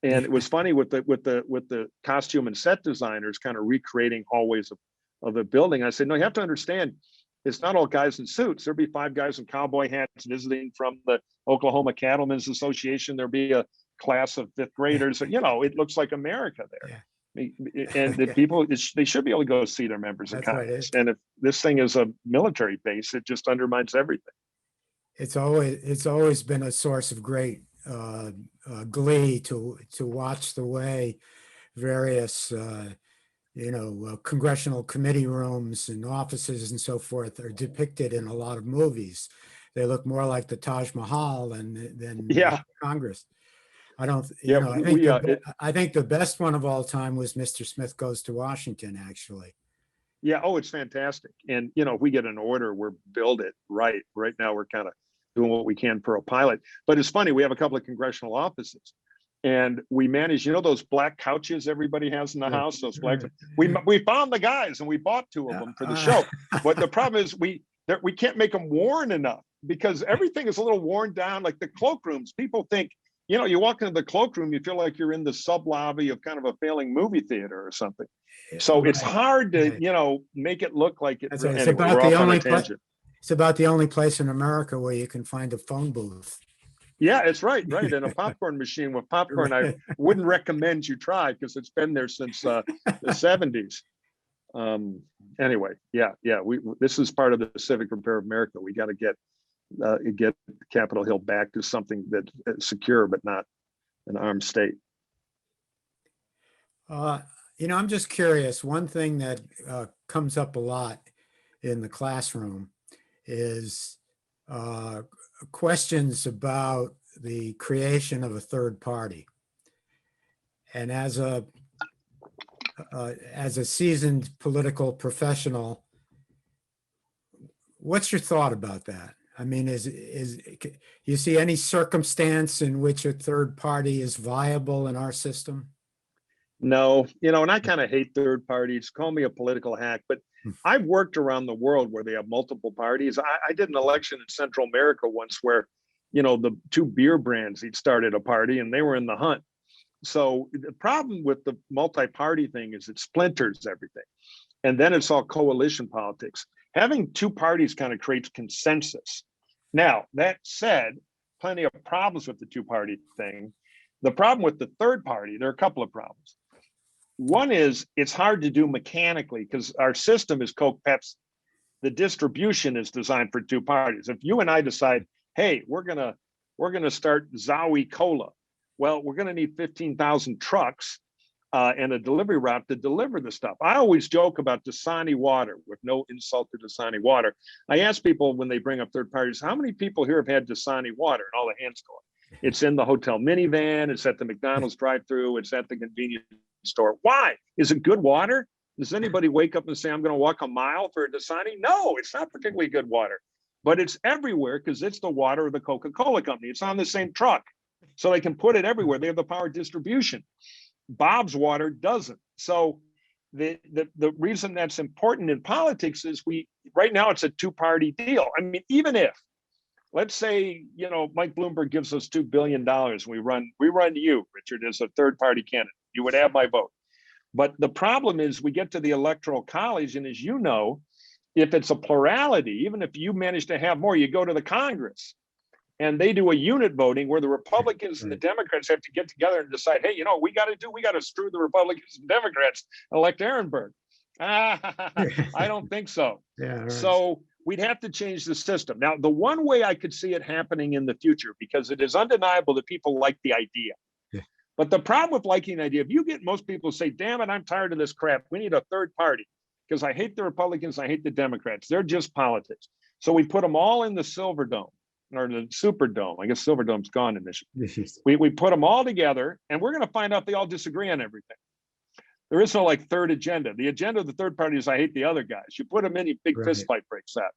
And it was funny with the costume and set designers kind of recreating hallways of the building. I said, no, you have to understand, it's not all guys in suits. There'll be 5 guys in cowboy hats visiting from the Oklahoma Cattlemen's Association. There'll be a class of 5th graders. You know, it looks like America there. Yeah. And the people, they should be able to go see their members of Congress. Right. And if this thing is a military base, it just undermines everything. It's always been a source of great glee to watch the way various congressional committee rooms and offices and so forth are depicted in a lot of movies. They look more like the Taj Mahal than Congress. I don't, I think the best one of all time was Mr. Smith Goes to Washington, actually. Yeah. Oh, it's fantastic. And, you know, if we get an order, we're build it right. Right now, we're kind of doing what we can for a pilot. But it's funny, we have a couple of congressional offices, and we manage, you know, those black couches everybody has in the house, those black, we found the guys and we bought 2 of them for the show. But the problem is we can't make them worn enough, because everything is a little worn down. Like the cloakrooms, people think, you know, you walk into the cloakroom, you feel like you're in the sub lobby of kind of a failing movie theater or something. So it's hard to, you know, make it look like it. Anyway, it's about the only place in America where you can find a phone booth. Yeah, it's right. And a popcorn machine with popcorn, I wouldn't recommend you try, because it's been there since the 70s. Anyway, this is part of the civic repair of America. We got to get Capitol Hill back to something that's secure, but not an armed state. I'm just curious. One thing that comes up a lot in the classroom is questions about the creation of a third party. And as a seasoned political professional, what's your thought about that? I mean, you see any circumstance in which a third party is viable in our system? No, and I kind of hate third parties. Call me a political hack, but I've worked around the world where they have multiple parties. I did an election in Central America once where, the two beer brands, each started a party and they were in the hunt. So the problem with the multi-party thing is it splinters everything. And then it's all coalition politics. Having two parties kind of creates consensus. Now, that said, plenty of problems with the two-party thing. The problem with the third party, there are a couple of problems. One is it's hard to do mechanically because our system is Coke Pepsi. The distribution is designed for two parties. If you and I decide, hey, we're gonna start Zowie Cola, well, we're gonna need 15,000 trucks and a delivery route to deliver the stuff. I always joke about Dasani water, with no insult to Dasani water. I ask people when they bring up third parties, how many people here have had Dasani water? And all the hands go up. It's in the hotel minivan, it's at the McDonald's drive-through, it's at the convenience store. Why? Is it good water? Does anybody wake up and say, I'm going to walk a mile for a Dasani? No, it's not particularly good water, but it's everywhere because it's the water of the Coca-Cola company. It's on the same truck, so they can put it everywhere. They have the power of distribution. Bob's water doesn't. So the reason that's important in politics is right now it's a two-party deal. I mean, even if, let's say, Mike Bloomberg gives us $2 billion, we run you, Richard, as a third-party candidate, you would have my vote. But the problem is we get to the Electoral College, and as you know, if it's a plurality, even if you manage to have more, you go to the Congress, and they do a unit voting where the Republicans and the Democrats have to get together and decide, hey, we got to screw the Republicans and Democrats and elect Ehrenberg. I don't think so. Yeah, right. So we'd have to change the system. Now, the one way I could see it happening in the future, because it is undeniable that people like the idea. Yeah. But the problem with liking the idea, if you get most people say, damn it, I'm tired of this crap. We need a third party because I hate the Republicans. I hate the Democrats. They're just politics. So we put them all in the Silver Dome or the Superdome. I guess Silver Dome's gone in Michigan. We put them all together and we're going to find out they all disagree on everything. There is no third agenda. The agenda of the third party is I hate the other guys. You put them in, big fist fight breaks out.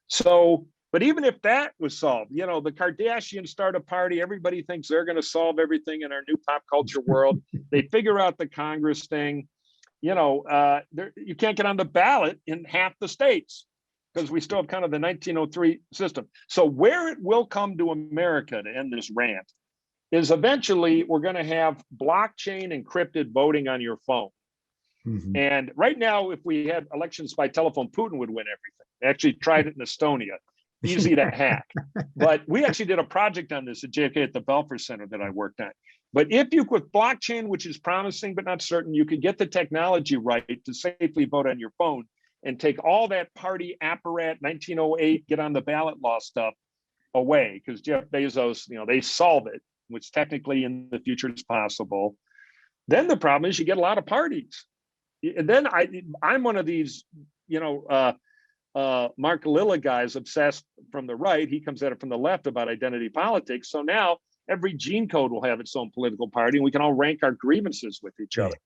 So, but even if that was solved, the Kardashians start a party. Everybody thinks they're going to solve everything in our new pop culture world. They figure out the Congress thing. You can't get on the ballot in half the states because we still have kind of the 1903 system. So where it will come to America to end this rant is eventually we're going to have blockchain encrypted voting on your phone. Mm-hmm. And right now, if we had elections by telephone, Putin would win everything. They actually tried it in Estonia. Easy to hack. But we actually did a project on this at JFK at the Belfer Center that I worked on. But if you, with blockchain, which is promising but not certain, you could get the technology right to safely vote on your phone and take all that party apparat, 1908, get on the ballot law stuff away, because Jeff Bezos, they solve it, which technically in the future is possible. Then the problem is you get a lot of parties. And then I'm one of these, Mark Lilla guys obsessed from the right. He comes at it from the left about identity politics. So now every gene code will have its own political party and we can all rank our grievances with each other.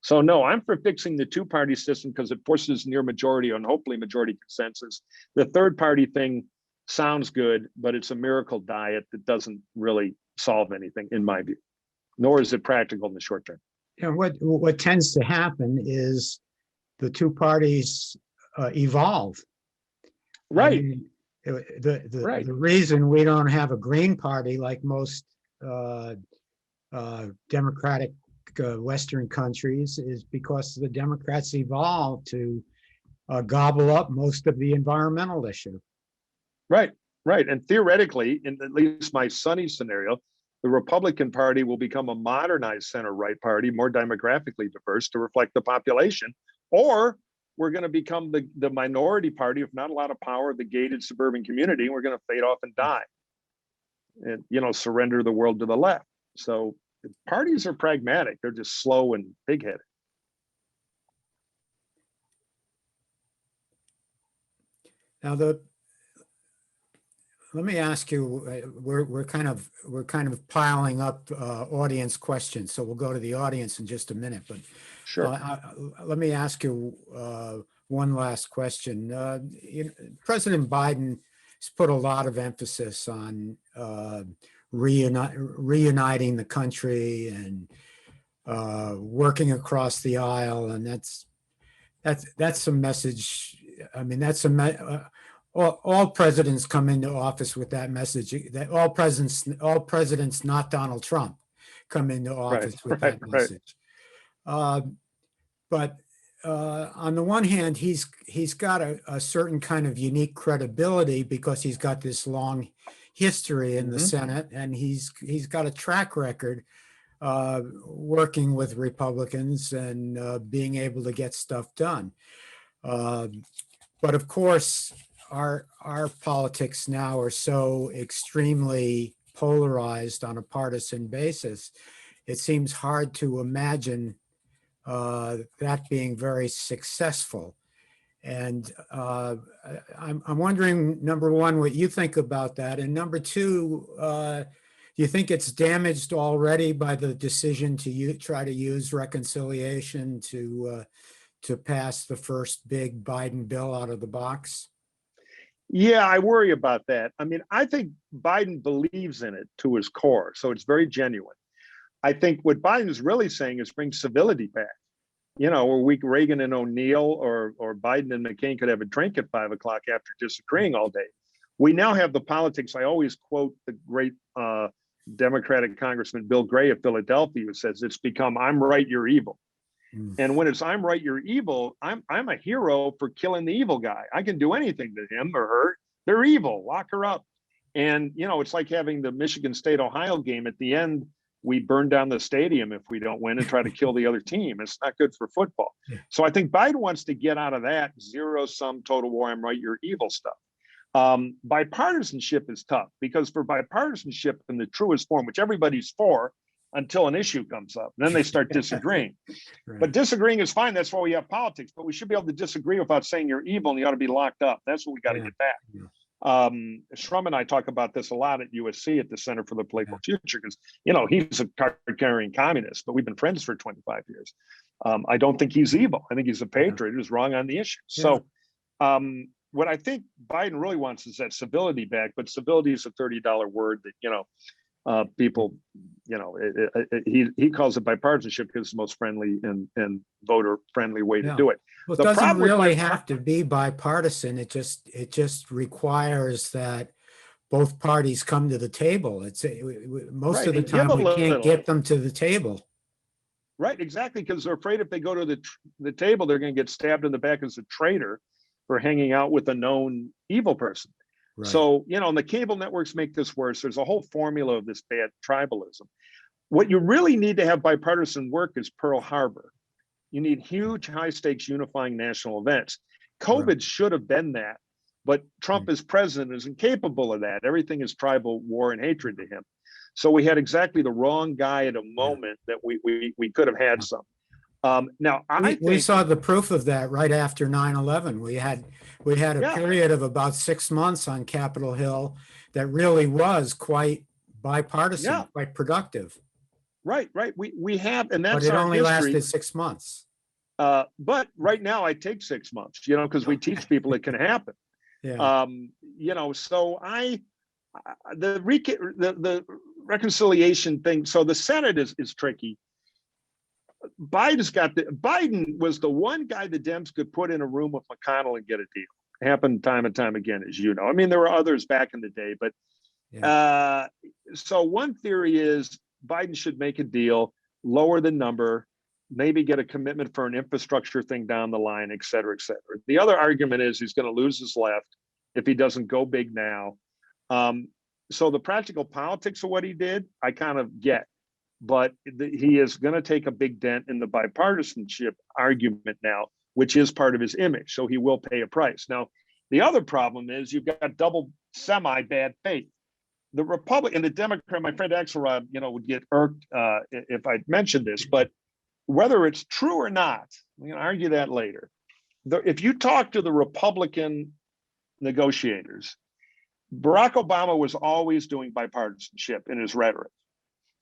So no, I'm for fixing the two-party system because it forces near majority and hopefully majority consensus. The third party thing sounds good, but it's a miracle diet that doesn't really solve anything in my view, nor is it practical in the short term. What tends to happen is the two parties evolve. Right. I mean, the reason we don't have a green party like most democratic Western countries is because the Democrats evolved to gobble up most of the environmental issue. Right. And theoretically, in at least my sunny scenario, the Republican Party will become a modernized center-right party, more demographically diverse to reflect the population, or we're going to become the minority party, if not a lot of power, the gated suburban community, and we're going to fade off and die and, surrender the world to the left. So parties are pragmatic. They're just slow and big-headed. Now, let me ask you, we're kind of piling up audience questions, so we'll go to the audience in just a minute. But Sure. let me ask you one last question. President Biden has put a lot of emphasis on reuniting the country and working across the aisle, and that's a message. I mean, all presidents come into office with that message. That all presidents, not Donald Trump, come into office with that message. But on the one hand, he's got a certain kind of unique credibility because he's got this long history in the Senate, and he's got a track record working with Republicans and being able to get stuff done. But of course, our politics now are so extremely polarized on a partisan basis. It seems hard to imagine that being very successful. And I'm wondering, number one, what you think about that, and number two, do you think it's damaged already by the decision to try to use reconciliation to pass the first big Biden bill out of the box? Yeah, I worry about that. I mean, I think Biden believes in it to his core, so it's very genuine. I think what Biden is really saying is bring civility back. You know, or Reagan and O'Neill or Biden and McCain could have a drink at 5 o'clock after disagreeing all day. We now have the politics. I always quote the great Democratic Congressman Bill Gray of Philadelphia, who says it's become "I'm right, you're evil." And when it's "I'm right, you're evil," I'm a hero for killing the evil guy. I can do anything to him or her. They're evil. Lock her up. And you know, it's like having the Michigan State Ohio game. At the end, we burn down the stadium if we don't win and try to kill the other team. It's not good for football. Yeah. So I think Biden wants to get out of that zero-sum total war, I'm right, you're evil stuff. Bipartisanship is tough because for bipartisanship in the truest form, which everybody's for until an issue comes up, and then they start disagreeing. Right. But disagreeing is fine. That's why we have politics. But we should be able to disagree without saying you're evil and you ought to be locked up. That's what we got to get back. Yeah. Shrum and I talk about this a lot at USC at the Center for the Playful Future because, you know, he's a card-carrying communist, but we've been friends for 25 years. I don't think he's evil. I think he's a patriot who's wrong on the issue. So what I think Biden really wants is that civility back, but civility is a $30 word that, you know, people, you know, he calls it bipartisanship because it's the most friendly and voter-friendly way to do it. Well, it doesn't really have to be bipartisan. It just requires that both parties come to the table. It's most of the time we can't get them to the table. Right, exactly, because they're afraid if they go to the table, they're going to get stabbed in the back as a traitor for hanging out with a known evil person. Right. So, you know, and the cable networks make this worse. There's a whole formula of this bad tribalism. What you really need to have bipartisan work is Pearl Harbor. You need huge, high-stakes unifying national events. COVID should have been that, but Trump as president is incapable of that. Everything is tribal war and hatred to him. So we had exactly the wrong guy at a moment that we could have had some. Now, we saw the proof of that right after 9/11. We had a period of about 6 months on Capitol Hill that really was quite bipartisan, quite productive. Right. We have, and that's but it only lasted 6 months. But right now, I take 6 months, you know, because we teach people it can happen. Yeah. You know, so the reconciliation thing. So the Senate is tricky. Biden was the one guy the Dems could put in a room with McConnell and get a deal. It happened time and time again, as you know. I mean, there were others back in the day, but so one theory is Biden should make a deal, lower the number, maybe get a commitment for an infrastructure thing down the line, et cetera, et cetera. The other argument is he's going to lose his left if he doesn't go big now. So the practical politics of what he did, I kind of get. But he is going to take a big dent in the bipartisanship argument now, which is part of his image. So he will pay a price. Now, the other problem is you've got double semi-bad faith. The Republican and the Democrat, my friend Axelrod, you know, would get irked if I mentioned this, but whether it's true or not, we can argue that later. If you talk to the Republican negotiators. Barack Obama was always doing bipartisanship in his rhetoric.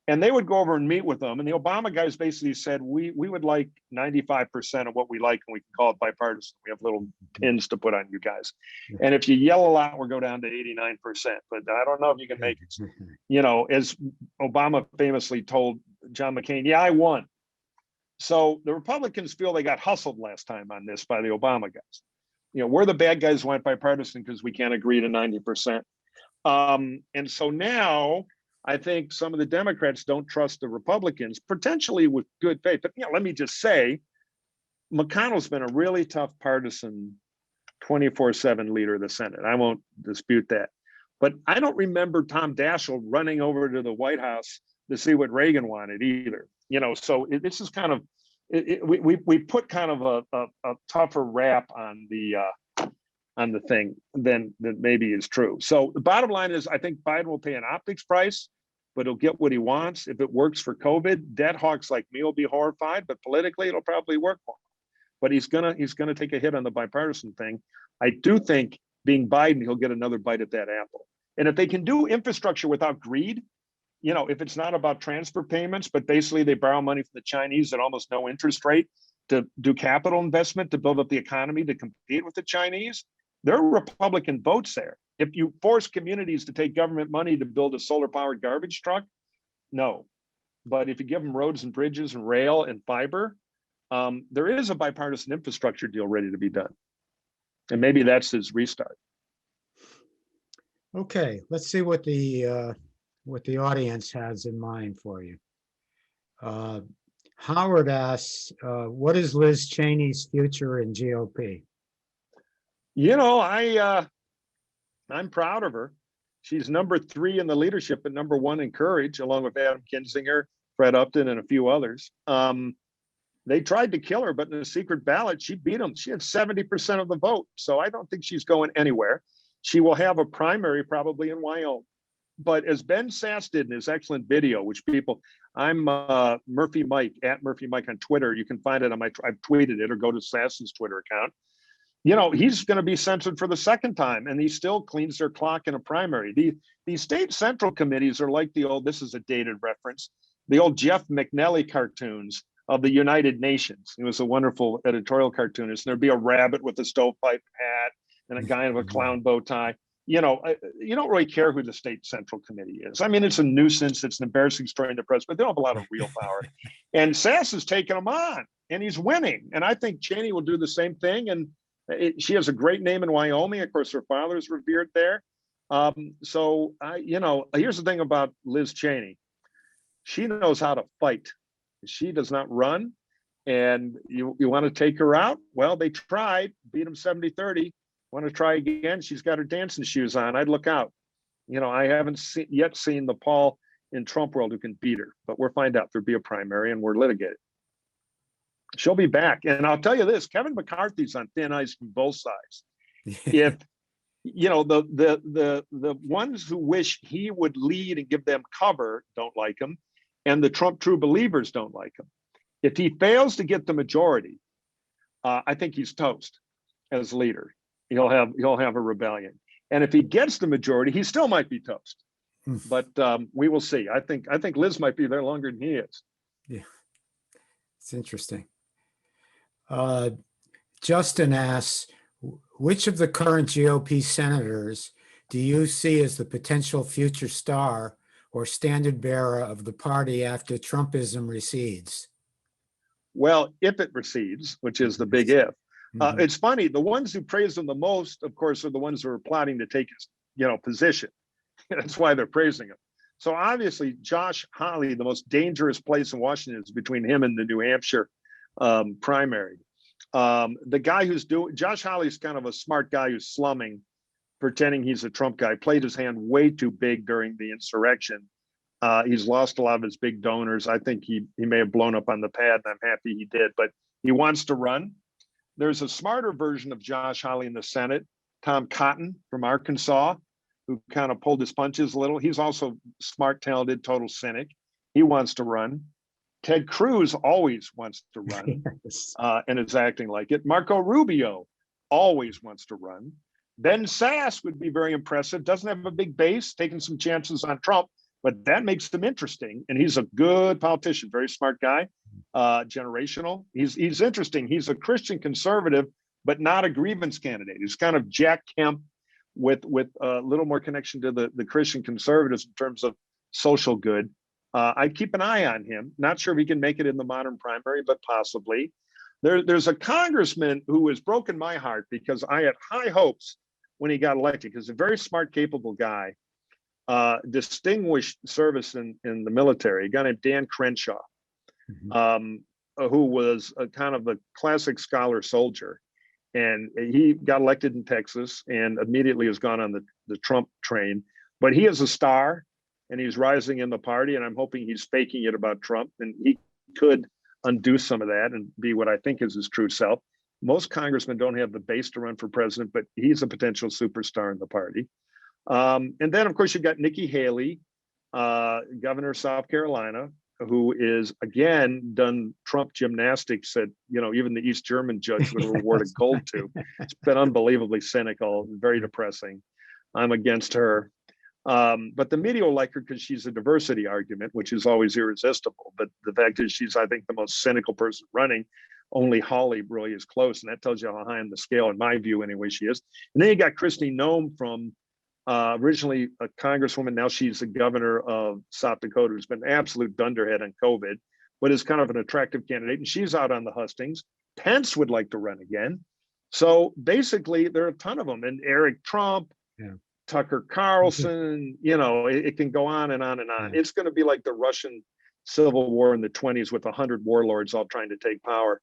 And they would go over and meet with them. And the Obama guys basically said, we would like 95% of what we like, and we can call it bipartisan. We have little pins to put on you guys. And if you yell a lot, we'll go down to 89%. But I don't know if you can make it. You know, as Obama famously told John McCain, yeah, I won. So the Republicans feel they got hustled last time on this by the Obama guys. You know, we're the bad guys who went bipartisan because we can't agree to 90%. And so now, I think some of the Democrats don't trust the Republicans, potentially with good faith. But let me just say, McConnell's been a really tough partisan 24/7 leader of the Senate. I won't dispute that. But I don't remember Tom Daschle running over to the White House to see what Reagan wanted either. So this is kind of, we put kind of a tougher rap on the thing than maybe is true. So the bottom line is, I think Biden will pay an optics price, but he'll get what he wants. If it works for COVID, debt hawks like me will be horrified, but politically it'll probably work for him. But he's gonna take a hit on the bipartisan thing. I do think, being Biden, he'll get another bite at that apple. And if they can do infrastructure without greed, if it's not about transfer payments, but basically they borrow money from the Chinese at almost no interest rate to do capital investment to build up the economy to compete with the Chinese, there are Republican votes there. If you force communities to take government money to build a solar-powered garbage truck, no. But if you give them roads and bridges and rail and fiber, there is a bipartisan infrastructure deal ready to be done. And maybe that's his restart. Okay, let's see what the audience has in mind for you. Howard asks, what is Liz Cheney's future in GOP? I'm proud of her. She's number 3 in the leadership and number 1 in courage, along with Adam Kinzinger, Fred Upton, and a few others. They tried to kill her, but in a secret ballot, she beat them. She had 70% of the vote. So I don't think she's going anywhere. She will have a primary probably in Wyoming. But as Ben Sass did in his excellent video, which I'm Murphy Mike, at Murphy Mike on Twitter. You can find it on I've tweeted it, or go to Sass's Twitter account. He's going to be censored for the second time, and he still cleans their clock in a primary. The state central committees are like the old, this is a dated reference, the old Jeff McNelly cartoons of the United Nations. He was a wonderful editorial cartoonist. And there'd be a rabbit with a stovepipe hat and a guy in a clown bow tie. You don't really care who the state central committee is. I mean, it's a nuisance. It's an embarrassing story in the press, but they don't have a lot of real power. And Sass is taking them on, and he's winning. And I think Cheney will do the same thing. And she has a great name in Wyoming. Of course, her father is revered there. Here's the thing about Liz Cheney. She knows how to fight. She does not run. And you want to take her out? Well, they tried, beat them 70-30. Want to try again? She's got her dancing shoes on. I'd look out. I haven't yet seen the Paul in Trump world who can beat her, but we'll find out. There'll be a primary and we're litigated. She'll be back. And I'll tell you this, Kevin McCarthy's on thin ice from both sides. If, the ones who wish he would lead and give them cover don't like him, and the Trump true believers don't like him. If he fails to get the majority, I think he's toast as leader. He'll have a rebellion. And if he gets the majority, he still might be toast. But we will see. I think Liz might be there longer than he is. Yeah, it's interesting. Justin asks, which of the current GOP senators do you see as the potential future star or standard bearer of the party after Trumpism recedes? Well, if it recedes, which is the big if. It's funny, the ones who praise him the most, of course, are the ones who are plotting to take his, position. That's why they're praising him. So obviously, Josh Hawley, the most dangerous place in Washington is between him and the New Hampshire primary. The guy Josh Hawley's kind of a smart guy who's slumming, pretending he's a Trump guy, played his hand way too big during the insurrection. He's lost a lot of his big donors. I think he may have blown up on the pad, and I'm happy he did, but he wants to run. There's a smarter version of Josh Hawley in the Senate, Tom Cotton from Arkansas, who kind of pulled his punches a little. He's also smart, talented, total cynic. He wants to run. Ted Cruz always wants to run. Yes. And is acting like it. Marco Rubio always wants to run. Ben Sass would be very impressive. Doesn't have a big base, taking some chances on Trump, but that makes him interesting. And he's a good politician, very smart guy, generational. He's interesting. He's a Christian conservative, but not a grievance candidate. He's kind of Jack Kemp with a little more connection to the Christian conservatives in terms of social good. I'd keep an eye on him. Not sure if he can make it in the modern primary, but possibly. There's a congressman who has broken my heart because I had high hopes when he got elected, because a very smart, capable guy, distinguished service in the military, a guy named Dan Crenshaw, who was a kind of a classic scholar soldier. And he got elected in Texas and immediately has gone on the Trump train. But he is a star and he's rising in the party. And I'm hoping he's faking it about Trump. And he could undo some of that and be what I think is his true self. Most congressmen don't have the base to run for president, but he's a potential superstar in the party. And then, of course, you've got Nikki Haley, governor of South Carolina, who is, again, done Trump gymnastics that, even the East German judge would have awarded gold to. It's been unbelievably cynical, very depressing. I'm against her. But the media will like her because she's a diversity argument, which is always irresistible. But the fact is she's, I think, the most cynical person running. Only Hawley really is close. And that tells you how high on the scale, in my view, anyway, she is. And then you got Kristi Noem from originally a congresswoman. Now she's the governor of South Dakota, who's been an absolute dunderhead on COVID, but is kind of an attractive candidate. And she's out on the hustings. Pence would like to run again. So basically, there are a ton of them. And Eric Trump, Tucker Carlson, it can go on and on and on. It's going to be like the Russian Civil War in the 1920s with 100 warlords all trying to take power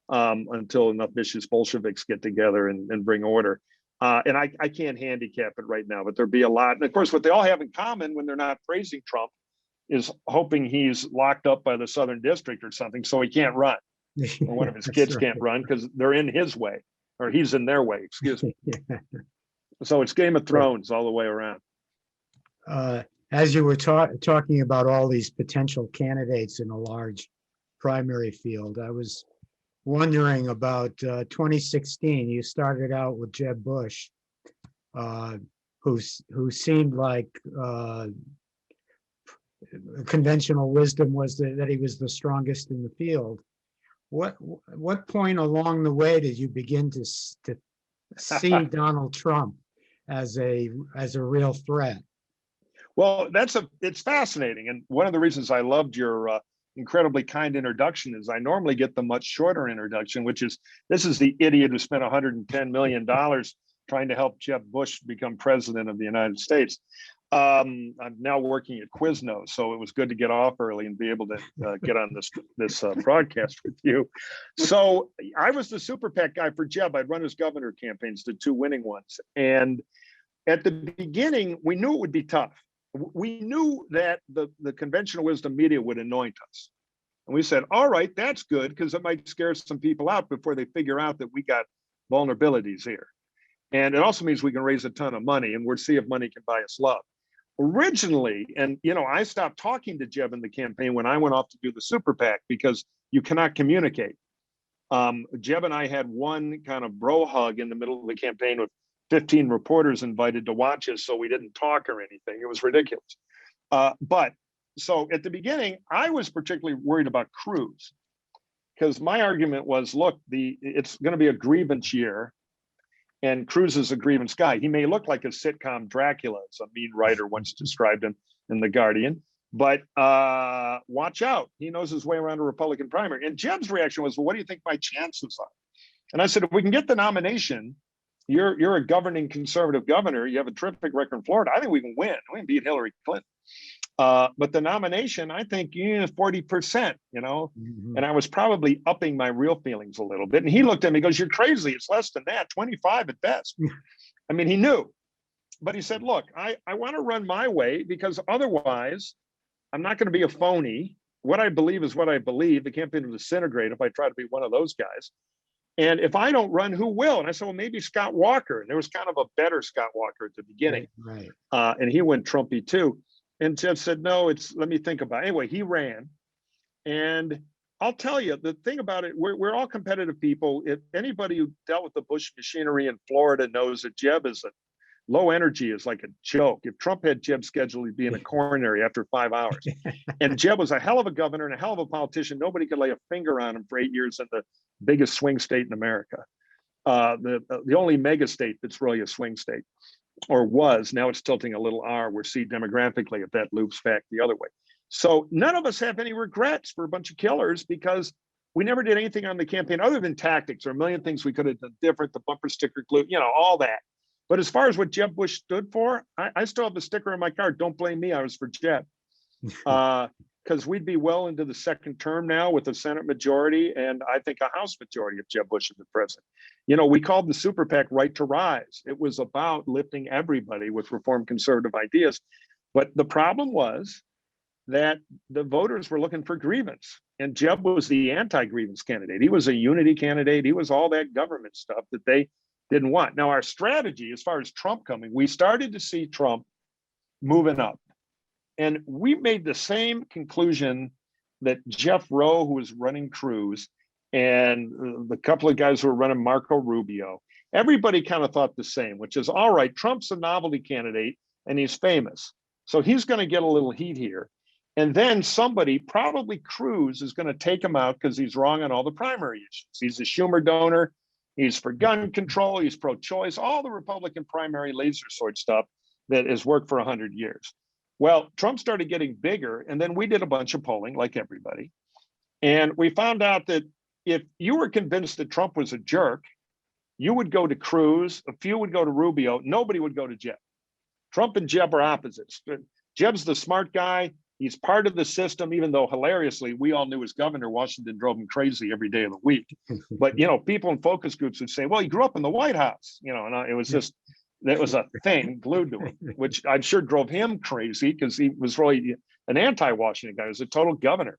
until enough vicious Bolsheviks get together and bring order. And I can't handicap it right now, but there'll be a lot. And of course, what they all have in common when they're not praising Trump is hoping he's locked up by the Southern District or something, so he can't run. Or one of his kids can't run because they're in his way, or he's in their way, excuse me. So it's Game of Thrones all the way around. As you were talking about all these potential candidates in a large primary field, I was wondering about 2016. You started out with Jeb Bush, who seemed like conventional wisdom was that he was the strongest in the field. What point along the way did you begin to see Donald Trump as a real threat? Well, it's fascinating. And one of the reasons I loved your incredibly kind introduction is I normally get the much shorter introduction, which is, this is the idiot who spent $110 million trying to help Jeb Bush become president of the United States. I'm now working at Quiznos, so it was good to get off early and be able to get on this broadcast with you. So I was the super PAC guy for Jeb. I'd run his governor campaigns, the two winning ones. And at the beginning, we knew it would be tough. We knew that the conventional wisdom media would anoint us. And we said, all right, that's good, because it might scare some people out before they figure out that we got vulnerabilities here. And it also means we can raise a ton of money, and we'll see if money can buy us love. Originally, and I stopped talking to Jeb in the campaign when I went off to do the super PAC, because you cannot communicate. Jeb and I had one kind of bro hug in the middle of the campaign with 15 reporters invited to watch us, so we didn't talk or anything. It was ridiculous. But so at the beginning, I was particularly worried about Cruz, because my argument was, look, it's going to be a grievance year, and Cruz is a grievance guy. He may look like a sitcom Dracula, as a mean writer once described him in The Guardian, but watch out. He knows his way around a Republican primary. And Jeb's reaction was, well, what do you think my chances are? And I said, if we can get the nomination, you're a governing conservative governor. You have a terrific record in Florida. I think we can win. We can beat Hillary Clinton. But the nomination, I think 40%, and I was probably upping my real feelings a little bit. And he looked at me, he goes, you're crazy. It's less than that, 25 at best. I mean, he knew, but he said, look, I want to run my way, because otherwise I'm not going to be a phony. What I believe is what I believe. The campaign will disintegrate if I try to be one of those guys. And if I don't run, who will? And I said, well, maybe Scott Walker. And there was kind of a better Scott Walker at the beginning. Right. And he went Trumpy too. And Jeb said, no, let me think about it. Anyway, he ran. And I'll tell you the thing about it. We're all competitive people. If anybody who dealt with the Bush machinery in Florida knows that Jeb is a low energy is like a joke. If Trump had Jeb scheduled, he'd be in a coronary after 5 hours. And Jeb was a hell of a governor and a hell of a politician. Nobody could lay a finger on him for 8 years in the biggest swing state in America. The only mega state that's really a swing state, or was. Now it's tilting a little R. We're seeing demographically if that loops back the other way. So none of us have any regrets for a bunch of killers because we never did anything on the campaign other than tactics or a million things we could have done different, the bumper sticker glue, all that. But as far as what Jeb Bush stood for, I still have the sticker on my car. Don't blame me. I was for Jeb. Because we'd be well into the second term now with a Senate majority and I think a House majority if Jeb Bush is the president. We called the super PAC Right to Rise. It was about lifting everybody with reform conservative ideas. But the problem was that the voters were looking for grievance. And Jeb was the anti-grievance candidate. He was a unity candidate. He was all that government stuff that they didn't want. Now, our strategy, as far as Trump coming, we started to see Trump moving up. And we made the same conclusion that Jeff Rowe, who was running Cruz, and the couple of guys who were running Marco Rubio, everybody kind of thought the same, which is, all right, Trump's a novelty candidate and he's famous. So he's going to get a little heat here. And then somebody, probably Cruz, is going to take him out because he's wrong on all the primary issues. He's a Schumer donor. He's for gun control. He's pro-choice, all the Republican primary laser sword stuff that has worked for 100 years. Well, Trump started getting bigger, and then we did a bunch of polling like everybody. And we found out that if you were convinced that Trump was a jerk, you would go to Cruz, a few would go to Rubio, nobody would go to Jeb. Trump and Jeb are opposites. Jeb's the smart guy. He's part of the system, even though hilariously, we all knew as governor, Washington drove him crazy every day of the week. But, people in focus groups would say, well, he grew up in the White House, and it was just, that was a thing glued to him, which I'm sure drove him crazy because he was really an anti-Washington guy. He was a total governor.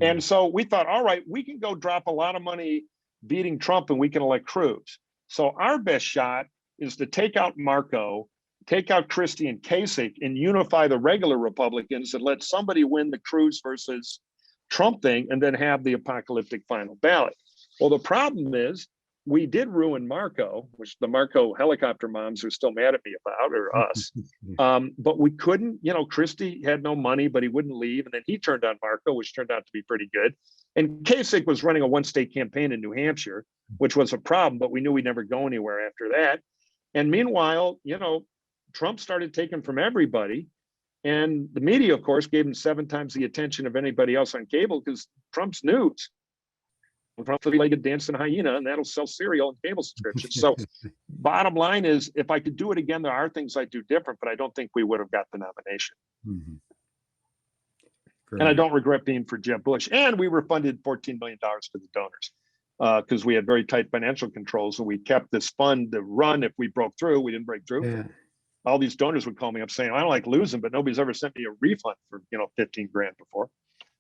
And so we thought, all right, we can go drop a lot of money beating Trump and we can elect Cruz. So our best shot is to take out Marco, take out Christie and Kasich and unify the regular Republicans and let somebody win the Cruz versus Trump thing and then have the apocalyptic final ballot. Well, the problem is we did ruin Marco, which the Marco helicopter moms are still mad at me about, or us. But we couldn't, Christie had no money, but he wouldn't leave. And then he turned on Marco, which turned out to be pretty good. And Kasich was running a one-state campaign in New Hampshire, which was a problem, but we knew we'd never go anywhere after that. And meanwhile, Trump started taking from everybody. And the media, of course, gave him 7 times the attention of anybody else on cable because Trump's news. Three-legged dancing hyena, and that'll sell cereal and cable subscriptions. So bottom line is, if I could do it again, there are things I'd do different, but I don't think we would have got the nomination. And I don't regret being for Jeb Bush. And we refunded $14 million to the donors because we had very tight financial controls, and we kept this fund to run if we broke through. We didn't break through. Yeah. All these donors would call me up saying, I don't like losing, but nobody's ever sent me a refund for 15 grand before.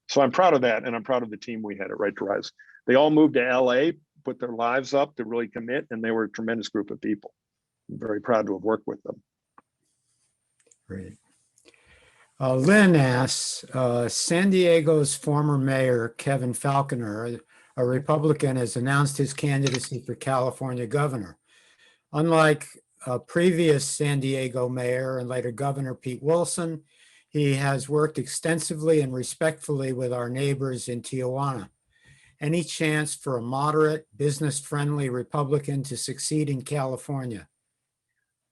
So I'm proud of that, and I'm proud of the team we had at Right to Rise. They all moved to LA, put their lives up to really commit, and they were a tremendous group of people. I'm very proud to have worked with them. Great. Lynn asks, San Diego's former mayor, Kevin Falconer, a Republican, has announced his candidacy for California governor. Unlike previous San Diego mayor and later Governor Pete Wilson, he has worked extensively and respectfully with our neighbors in Tijuana. Any chance for a moderate, business-friendly Republican to succeed in California?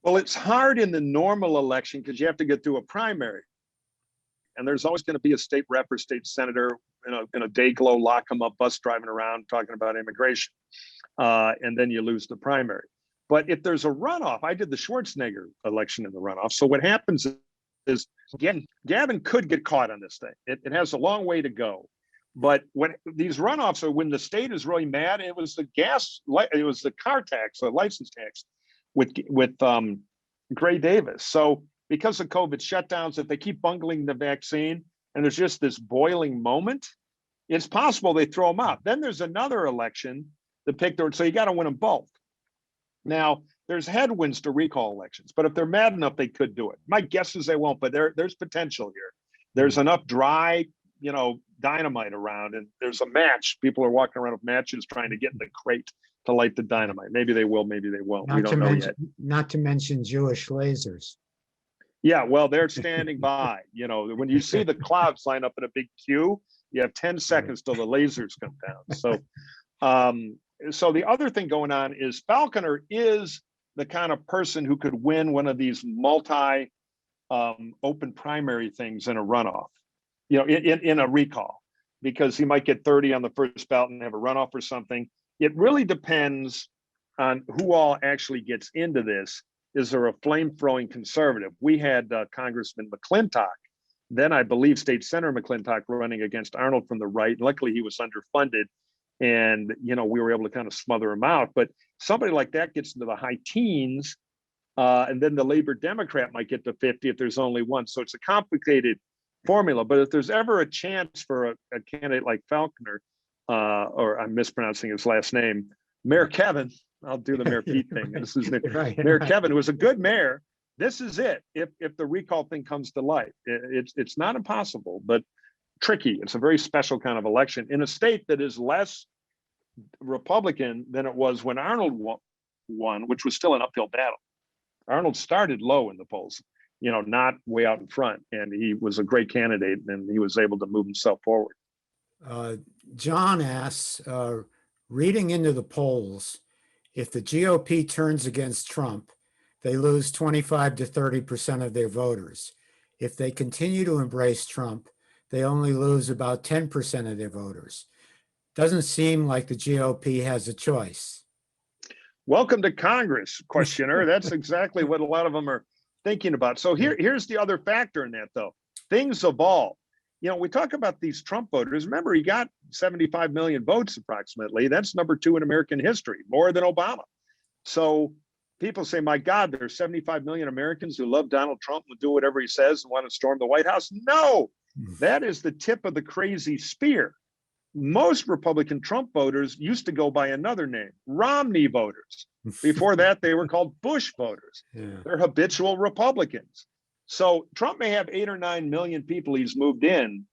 Well, it's hard in the normal election because you have to get through a primary. And there's always going to be a state rep or state senator in a day glow, lock 'em up, bus driving around talking about immigration. And then you lose the primary. But if there's a runoff, I did the Schwarzenegger election in the runoff. So what happens is, again, Gavin could get caught on this thing. It has a long way to go. But when these runoffs are when the state is really mad, it was the car tax, the license tax with Gray Davis. So because of COVID shutdowns, if they keep bungling the vaccine and there's just this boiling moment, it's possible they throw them out. Then there's another election to pick so you got to win them both. Now, there's headwinds to recall elections, but if they're mad enough, they could do it. My guess is they won't, but there's potential here. There's enough dry, dynamite around, and there's a match. People are walking around with matches trying to get in the crate to light the dynamite. Maybe they will, maybe they won't. We don't know yet. Not to mention Jewish lasers. Yeah, well, they're standing by. When you see the clouds line up in a big queue, you have 10 seconds till the lasers come down. So the other thing going on is Falconer is the kind of person who could win one of these multi open primary things in a runoff, in a recall, because he might get 30 on the first ballot and have a runoff or something. It really depends on who all actually gets into this. Is there a flame-throwing conservative? We had Congressman McClintock, then I believe State Senator McClintock, running against Arnold from the right. Luckily, he was underfunded, and we were able to kind of smother him out. But somebody like that gets into the high teens, and then the Labor Democrat might get to 50 if there's only one. So it's a complicated formula. But if there's ever a chance for a candidate like Falconer, or I'm mispronouncing his last name, Mayor Kevin, I'll do the Mayor Pete thing. This is Mayor Kevin, who was a good mayor. This is it. If the recall thing comes to light, it's not impossible, but tricky. It's a very special kind of election in a state that is less Republican than it was when Arnold won, which was still an uphill battle. Arnold started low in the polls, not way out in front, and he was a great candidate, and he was able to move himself forward. John asks, reading into the polls, if the GOP turns against Trump, they lose 25 to 30% of their voters. If they continue to embrace Trump, they only lose about 10% of their voters. Doesn't seem like the GOP has a choice. Welcome to Congress, questioner. That's exactly what a lot of them are thinking about. So here's the other factor in that, though. Things evolve. We talk about these Trump voters. Remember, he got 75 million votes approximately. That's number 2 in American history, more than Obama. So people say, my God, there's 75 million Americans who love Donald Trump and do whatever he says and want to storm the White House. No, that is the tip of the crazy spear. Most Republican Trump voters used to go by another name, Romney voters. Before that, they were called Bush voters. Yeah. They're habitual Republicans. So Trump may have 8 or 9 million people he's moved in,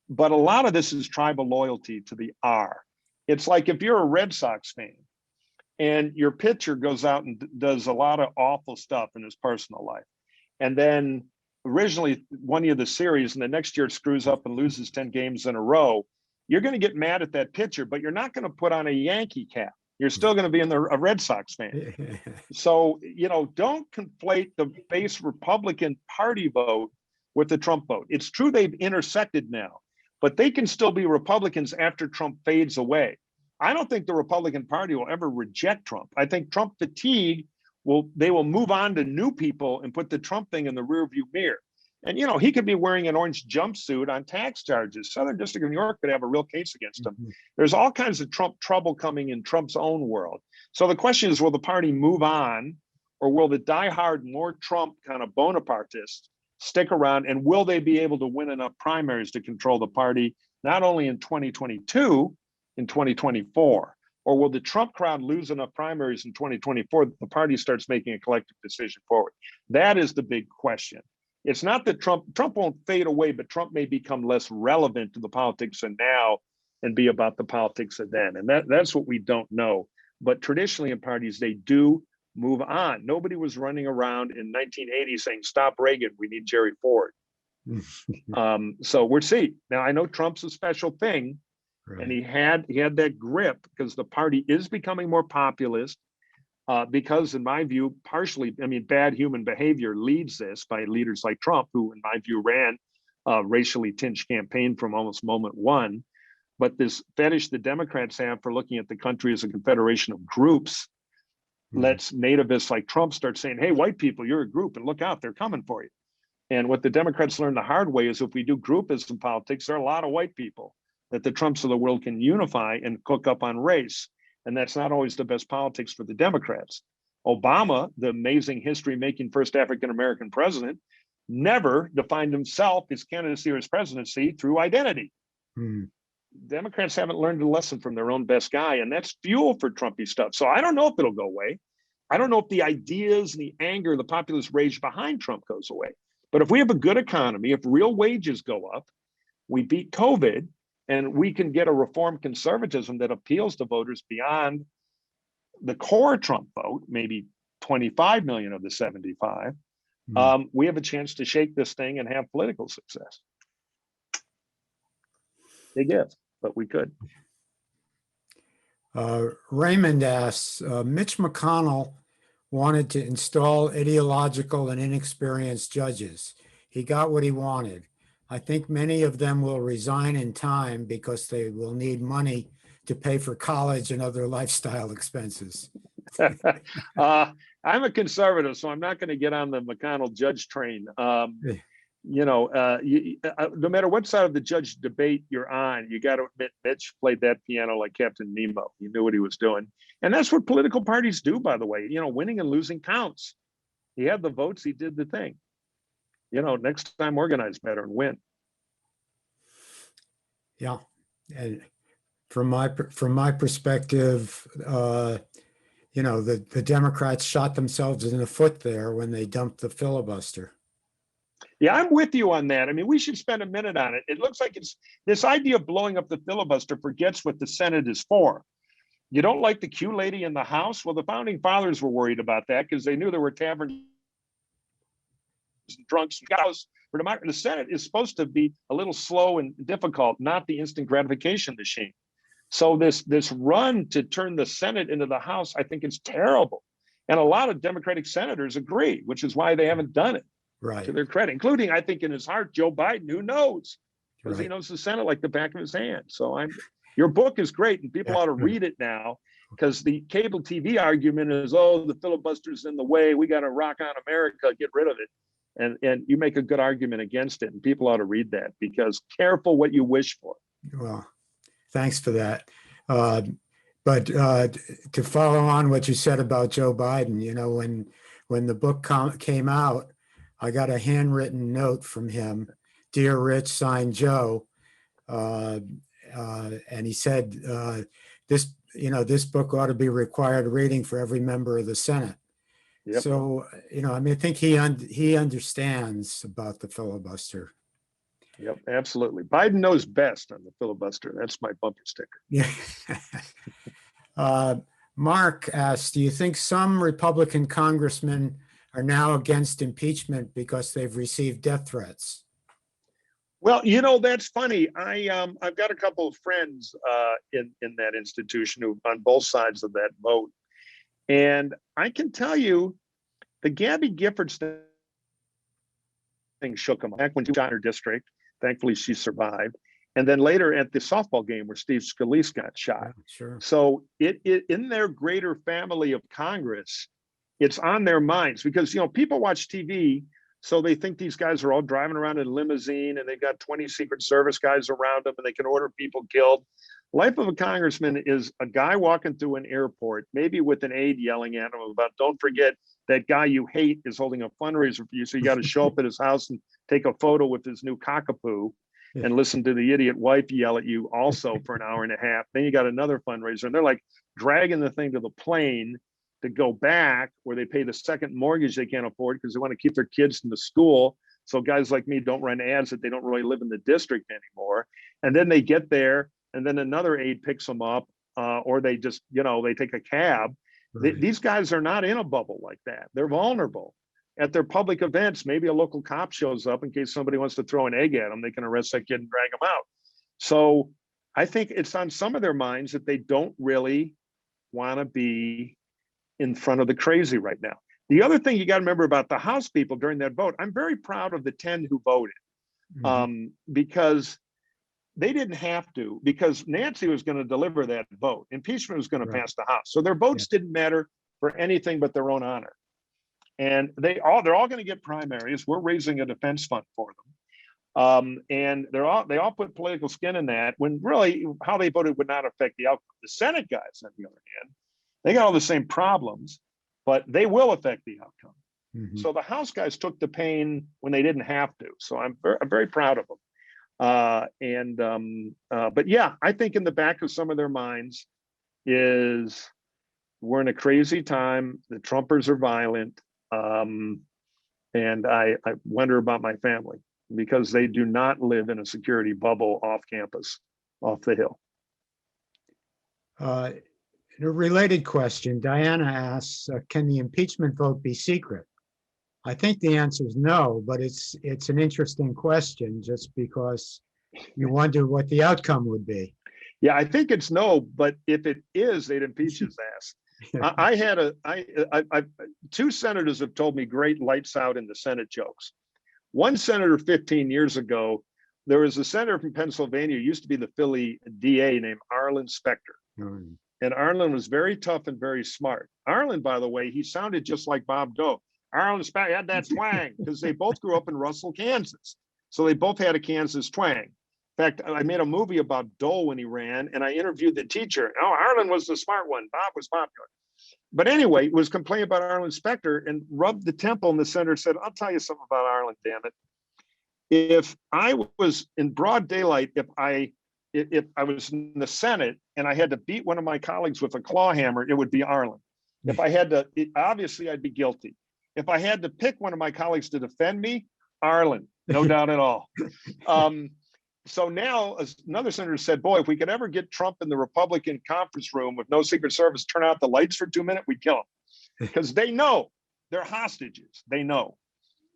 but a lot of this is tribal loyalty to the R. It's like if you're a Red Sox fan and your pitcher goes out and does a lot of awful stuff in his personal life, and then originally won you the series and the next year screws up and loses 10 games in a row, you're going to get mad at that pitcher, but you're not going to put on a Yankee cap. You're still going to be a Red Sox fan. So, don't conflate the base Republican Party vote with the Trump vote. It's true they've intersected now, but they can still be Republicans after Trump fades away. I don't think the Republican Party will ever reject Trump. I think Trump fatigue they will move on to new people and put the Trump thing in the rearview mirror. And, he could be wearing an orange jumpsuit on tax charges. Southern District of New York could have a real case against him. There's all kinds of Trump trouble coming in Trump's own world. So the question is, will the party move on, or will the diehard, more Trump kind of Bonapartists stick around, and will they be able to win enough primaries to control the party, not only in 2022, in 2024? Or will the Trump crowd lose enough primaries in 2024 that the party starts making a collective decision forward? That is the big question. It's not that Trump won't fade away, but Trump may become less relevant to the politics of now and be about the politics of then. And that's what we don't know. But traditionally in parties, they do move on. Nobody was running around in 1980 saying, stop Reagan, we need Jerry Ford. So we'll see. Now, I know Trump's a special thing, right. And he had that grip because the party is becoming more populist. Because in my view, partially, bad human behavior leads this by leaders like Trump, who in my view ran a racially tinged campaign from almost moment one. But this fetish the Democrats have for looking at the country as a confederation of groups lets nativists like Trump start saying, hey, white people, you're a group and look out, they're coming for you. And what the Democrats learned the hard way is if we do groupism politics, there are a lot of white people that the Trumps of the world can unify and cook up on race. And that's not always the best politics for the Democrats. Obama, the amazing history-making first African-American president, never defined himself, his candidacy or his presidency, through identity. Democrats haven't learned a lesson from their own best guy, and that's fuel for Trumpy stuff. So I don't know if it'll go away. I don't know if the ideas and the anger, the populist rage behind Trump goes away. But if we have a good economy, if real wages go up, we beat COVID, and we can get a reformed conservatism that appeals to voters beyond the core Trump vote, maybe 25 million of the 75, we have a chance to shake this thing and have political success. Big if, but we could. Raymond asks, Mitch McConnell wanted to install ideological and inexperienced judges. He got what he wanted. I think many of them will resign in time because they will need money to pay for college and other lifestyle expenses. I'm a conservative, so I'm not going to get on the McConnell judge train. No matter what side of the judge debate you're on, you got to admit Mitch played that piano like Captain Nemo. He knew what he was doing. And that's what political parties do, by the way. Winning and losing counts. He had the votes, he did the thing. Next time organize better and win. Yeah. And from my perspective, the Democrats shot themselves in the foot there when they dumped the filibuster. Yeah, I'm with you on that. I mean, we should spend a minute on it. It looks like it's this idea of blowing up the filibuster forgets what the Senate is for. You don't like the Q lady in the House? Well, the founding fathers were worried about that because they knew there were taverns and drunks and cows. The Senate is supposed to be a little slow and difficult, not the instant gratification machine. So this run to turn the Senate into the House, I think it's terrible. And a lot of Democratic senators agree, which is why they haven't done it. Right. To their credit, including, I think, in his heart, Joe Biden, who knows, because Right. he knows the Senate like the back of his hand. So your book is great, and people ought to read it now, because the cable TV argument is, oh, the filibuster's in the way. We got to rock on America, get rid of it. And you make a good argument against it, and people ought to read that, because careful what you wish for. Well, thanks for that. But to follow on what you said about Joe Biden, when the book came out, I got a handwritten note from him, "Dear Rich, signed Joe," and he said, "This book ought to be required reading for every member of the Senate." Yep. So, I think he understands about the filibuster. Yep, absolutely. Biden knows best on the filibuster. That's my bumper sticker. Yeah. Mark asked, do you think some Republican congressmen are now against impeachment because they've received death threats? Well, that's funny. I've got a couple of friends in that institution who on both sides of that vote. And I can tell you, the Gabby Giffords thing shook them back when she was in her district. Thankfully, she survived. And then later at the softball game where Steve Scalise got shot. Yeah, sure. So it in their greater family of Congress, it's on their minds, because people watch TV, so they think these guys are all driving around in a limousine and they've got 20 Secret Service guys around them and they can order people killed. Life of a congressman is a guy walking through an airport, maybe with an aide yelling at him about, don't forget that guy you hate is holding a fundraiser for you, so you got to show up at his house and take a photo with his new cockapoo and listen to the idiot wife yell at you also for an hour and a half. Then you got another fundraiser, and they're like dragging the thing to the plane to go back, where they pay the second mortgage they can't afford because they want to keep their kids in the school. So guys like me don't run ads that they don't really live in the district anymore. And then they get there, and then another aide picks them up, or they just, they take a cab. Right. These guys are not in a bubble like that. They're vulnerable. At their public events, maybe a local cop shows up in case somebody wants to throw an egg at them. They can arrest that kid and drag him out. So I think it's on some of their minds that they don't really want to be in front of the crazy right now. The other thing you got to remember about the House people during that vote, I'm very proud of the 10 who voted, because they didn't have to, because Nancy was going to deliver that vote. Impeachment was going to pass the House. So their votes didn't matter for anything but their own honor. And they're all going to get primaries. We're raising a defense fund for them. And they all put political skin in that, when really how they voted would not affect the outcome. The Senate guys, on the other hand, they got all the same problems, but they will affect the outcome. So the House guys took the pain when they didn't have to. So I'm very proud of them. But yeah, I think in the back of some of their minds is, we're in a crazy time. The Trumpers are violent. And I wonder about my family. because they do not live in a security bubble off campus, off the Hill. In a related question, Diana asks, can the impeachment vote be secret? I think the answer is no, but it's an interesting question just because you wonder what the outcome would be. Yeah, I think it's no, but if it is, they'd impeach his ass. Two senators have told me great lights out in the Senate jokes. One senator 15 years ago, there was a senator from Pennsylvania, used to be the Philly DA, named Arlen Specter. Mm. And Arlen was very tough and very smart. Arlen, by the way, he sounded just like Bob Dole. Arlen Specter had that twang because they both grew up in Russell, Kansas. So they both had a Kansas twang. In fact, I made a movie about Dole when he ran, and I interviewed the teacher. Oh, Arlen was the smart one. Bob was popular. But anyway, was complaining about Arlen Specter and rubbed the temple, and the senator said, I'll tell you something about Arlen, damn it. If I was in broad daylight, if I was in the Senate and I had to beat one of my colleagues with a claw hammer, it would be Arlen. If I had to, obviously I'd be guilty. If I had to pick one of my colleagues to defend me, Arlen, no doubt at all. So now another senator said, boy, if we could ever get Trump in the Republican conference room with no Secret Service, turn out the lights for 2 minutes, we'd kill him. Because they know they're hostages. They know.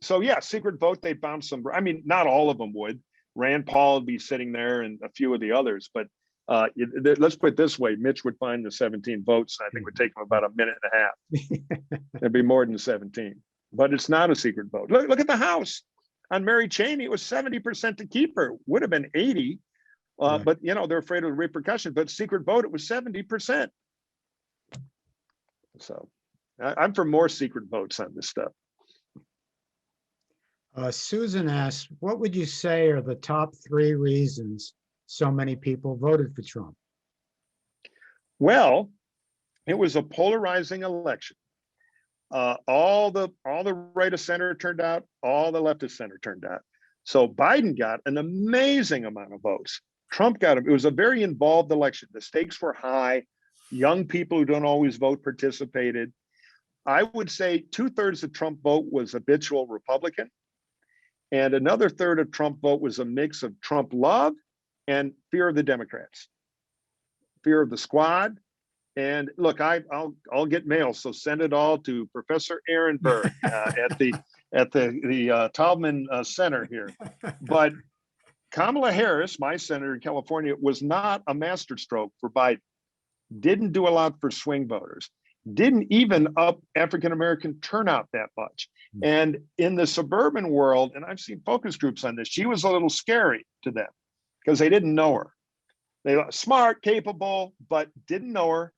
So yeah, secret vote, they bounce some. I mean, not all of them would. Rand Paul would be sitting there and a few of the others. But let's put it this way, Mitch would find the 17 votes. I think it would take him about a minute and a half. It'd be more than 17. But it's not a secret vote. Look at the House. On Mary Cheney, it was 70% to keep her. Would have been 80, Right. but they're afraid of the repercussion. But secret vote, it was 70%. So I'm for more secret votes on this stuff. Susan asks, what would you say are the top 3 reasons so many people voted for Trump? Well, it was a polarizing election. All the right of center turned out, all the left of center turned out. So Biden got an amazing amount of votes. Trump got them. It was a very involved election. The stakes were high. Young people who don't always vote participated. I would say 2/3 of Trump vote was habitual Republican. And another third of Trump vote was a mix of Trump love and fear of the Democrats, fear of the squad. And look, I'll get mail, so send it all to Professor Aaron Berg at the Taubman Center here. But Kamala Harris, my senator in California, was not a masterstroke for Biden. Didn't do a lot for swing voters. Didn't even up African-American turnout that much. And in the suburban world, and I've seen focus groups on this, she was a little scary to them because they didn't know her. They were smart, capable, but didn't know her.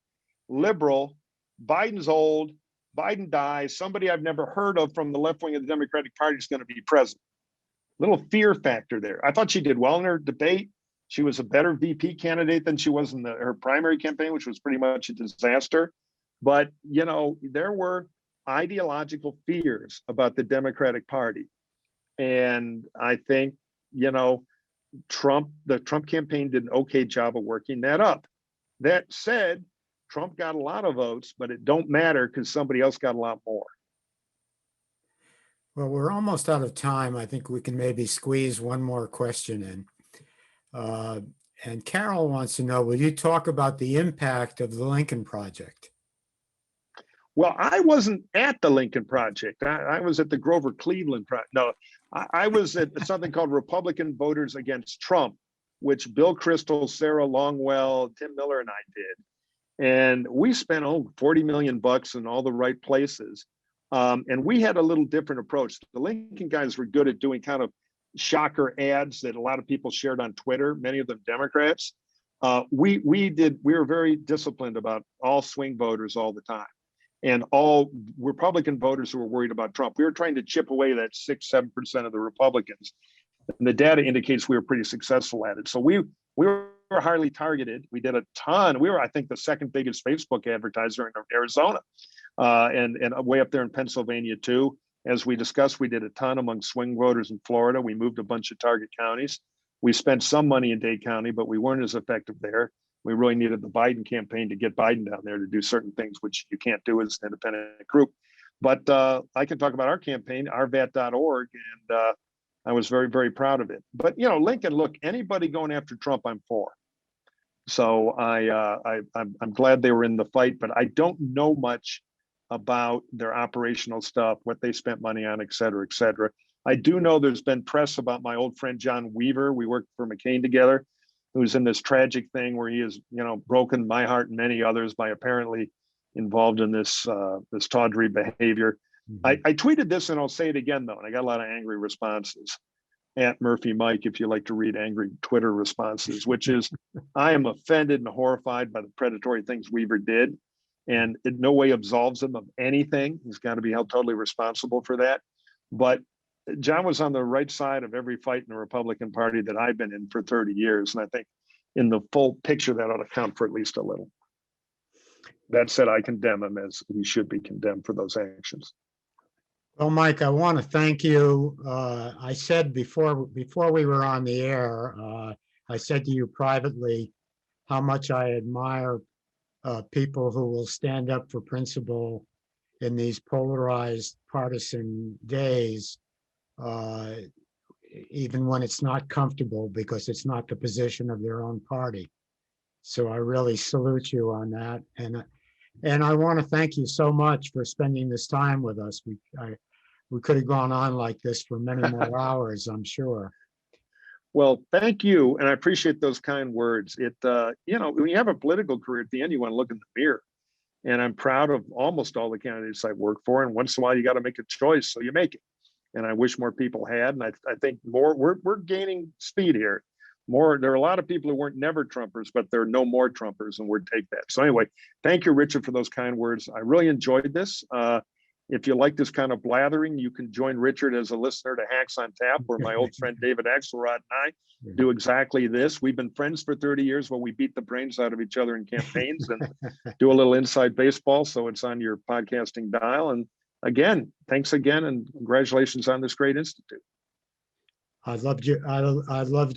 Liberal. Biden's old. Biden dies. Somebody I've never heard of from the left wing of the Democratic Party is going to be president. Little fear factor there. I thought she did well in her debate. She was a better VP candidate than she was in her primary campaign, which was pretty much a disaster. But, there were ideological fears about the Democratic Party. And I think, the Trump campaign did an okay job of working that up. That said, Trump got a lot of votes, but it don't matter because somebody else got a lot more. Well, we're almost out of time. I think we can maybe squeeze one more question in. And Carol wants to know, will you talk about the impact of the Lincoln Project? Well, I wasn't at the Lincoln Project. I was at the Grover Cleveland Project. No, I was at something called Republican Voters Against Trump, which Bill Kristol, Sarah Longwell, Tim Miller, and I did. And we spent 40 million bucks in all the right places. And we had a little different approach. The Lincoln guys were good at doing kind of shocker ads that a lot of people shared on Twitter, many of them Democrats. We were very disciplined about all swing voters all the time. And all Republican voters who were worried about Trump. We were trying to chip away that 6-7% of the Republicans. And the data indicates we were pretty successful at it. So we were highly targeted. We did a ton. We were, I think, the second biggest Facebook advertiser in Arizona and way up there in Pennsylvania, too. As we discussed, we did a ton among swing voters in Florida. We moved a bunch of target counties. We spent some money in Dade County, but we weren't as effective there. We really needed the Biden campaign to get Biden down there to do certain things, which you can't do as an independent group. But I can talk about our campaign, rvat.org, and I was very, very proud of it. But, you know, Lincoln, look, anybody going after Trump, I'm for. So I'm glad they were in the fight, but I don't know much about their operational stuff, what they spent money on, et cetera, et cetera. I do know there's been press about my old friend John Weaver. We worked for McCain together, who's in this tragic thing where he has, you know, broken my heart and many others by apparently involved in this this tawdry behavior. I tweeted this, and I'll say it again though, and I got a lot of angry responses at Murphy Mike, if you like to read angry Twitter responses, which is, I am offended and horrified by the predatory things Weaver did, and in no way absolves him of anything. He's got to be held totally responsible for that. But John was on the right side of every fight in the Republican Party that I've been in for 30 years. And I think in the full picture, that ought to count for at least a little. That said, I condemn him, as he should be condemned for those actions. Well, Mike, I want to thank you. I said before we were on the air, I said to you privately how much I admire people who will stand up for principle in these polarized partisan days, even when it's not comfortable, because it's not the position of their own party. So I really salute you on that. And I want to thank you so much for spending this time with us. We could have gone on like this for many more hours, I'm sure. Well, thank you. And I appreciate those kind words. It, you know, when you have a political career, at the end, you want to look in the mirror. And I'm proud of almost all the candidates I've worked for. And once in a while, you got to make a choice, so you make it. And I wish more people had. And I think we're gaining speed here. There are a lot of people who weren't never Trumpers, but there are no more Trumpers, and we'll take that. So anyway, thank you, Richard, for those kind words. I really enjoyed this. If you like this kind of blathering, you can join Richard as a listener to Hacks on Tap, where my old friend David Axelrod and I do exactly this. We've been friends for 30 years where we beat the brains out of each other in campaigns and do a little inside baseball. So it's on your podcasting dial. And again, thanks again, and congratulations on this great institute. I loved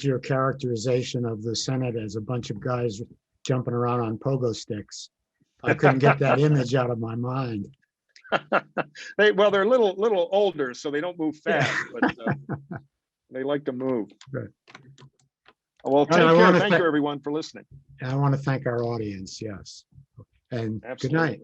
your characterization of the Senate as a bunch of guys jumping around on pogo sticks. I couldn't get that image out of my mind. Well, they're a little older, so they don't move fast, but they like to move. Good. Well, take care. Thank you, everyone, for listening. I want to thank our audience. Yes. And Absolutely. Good night.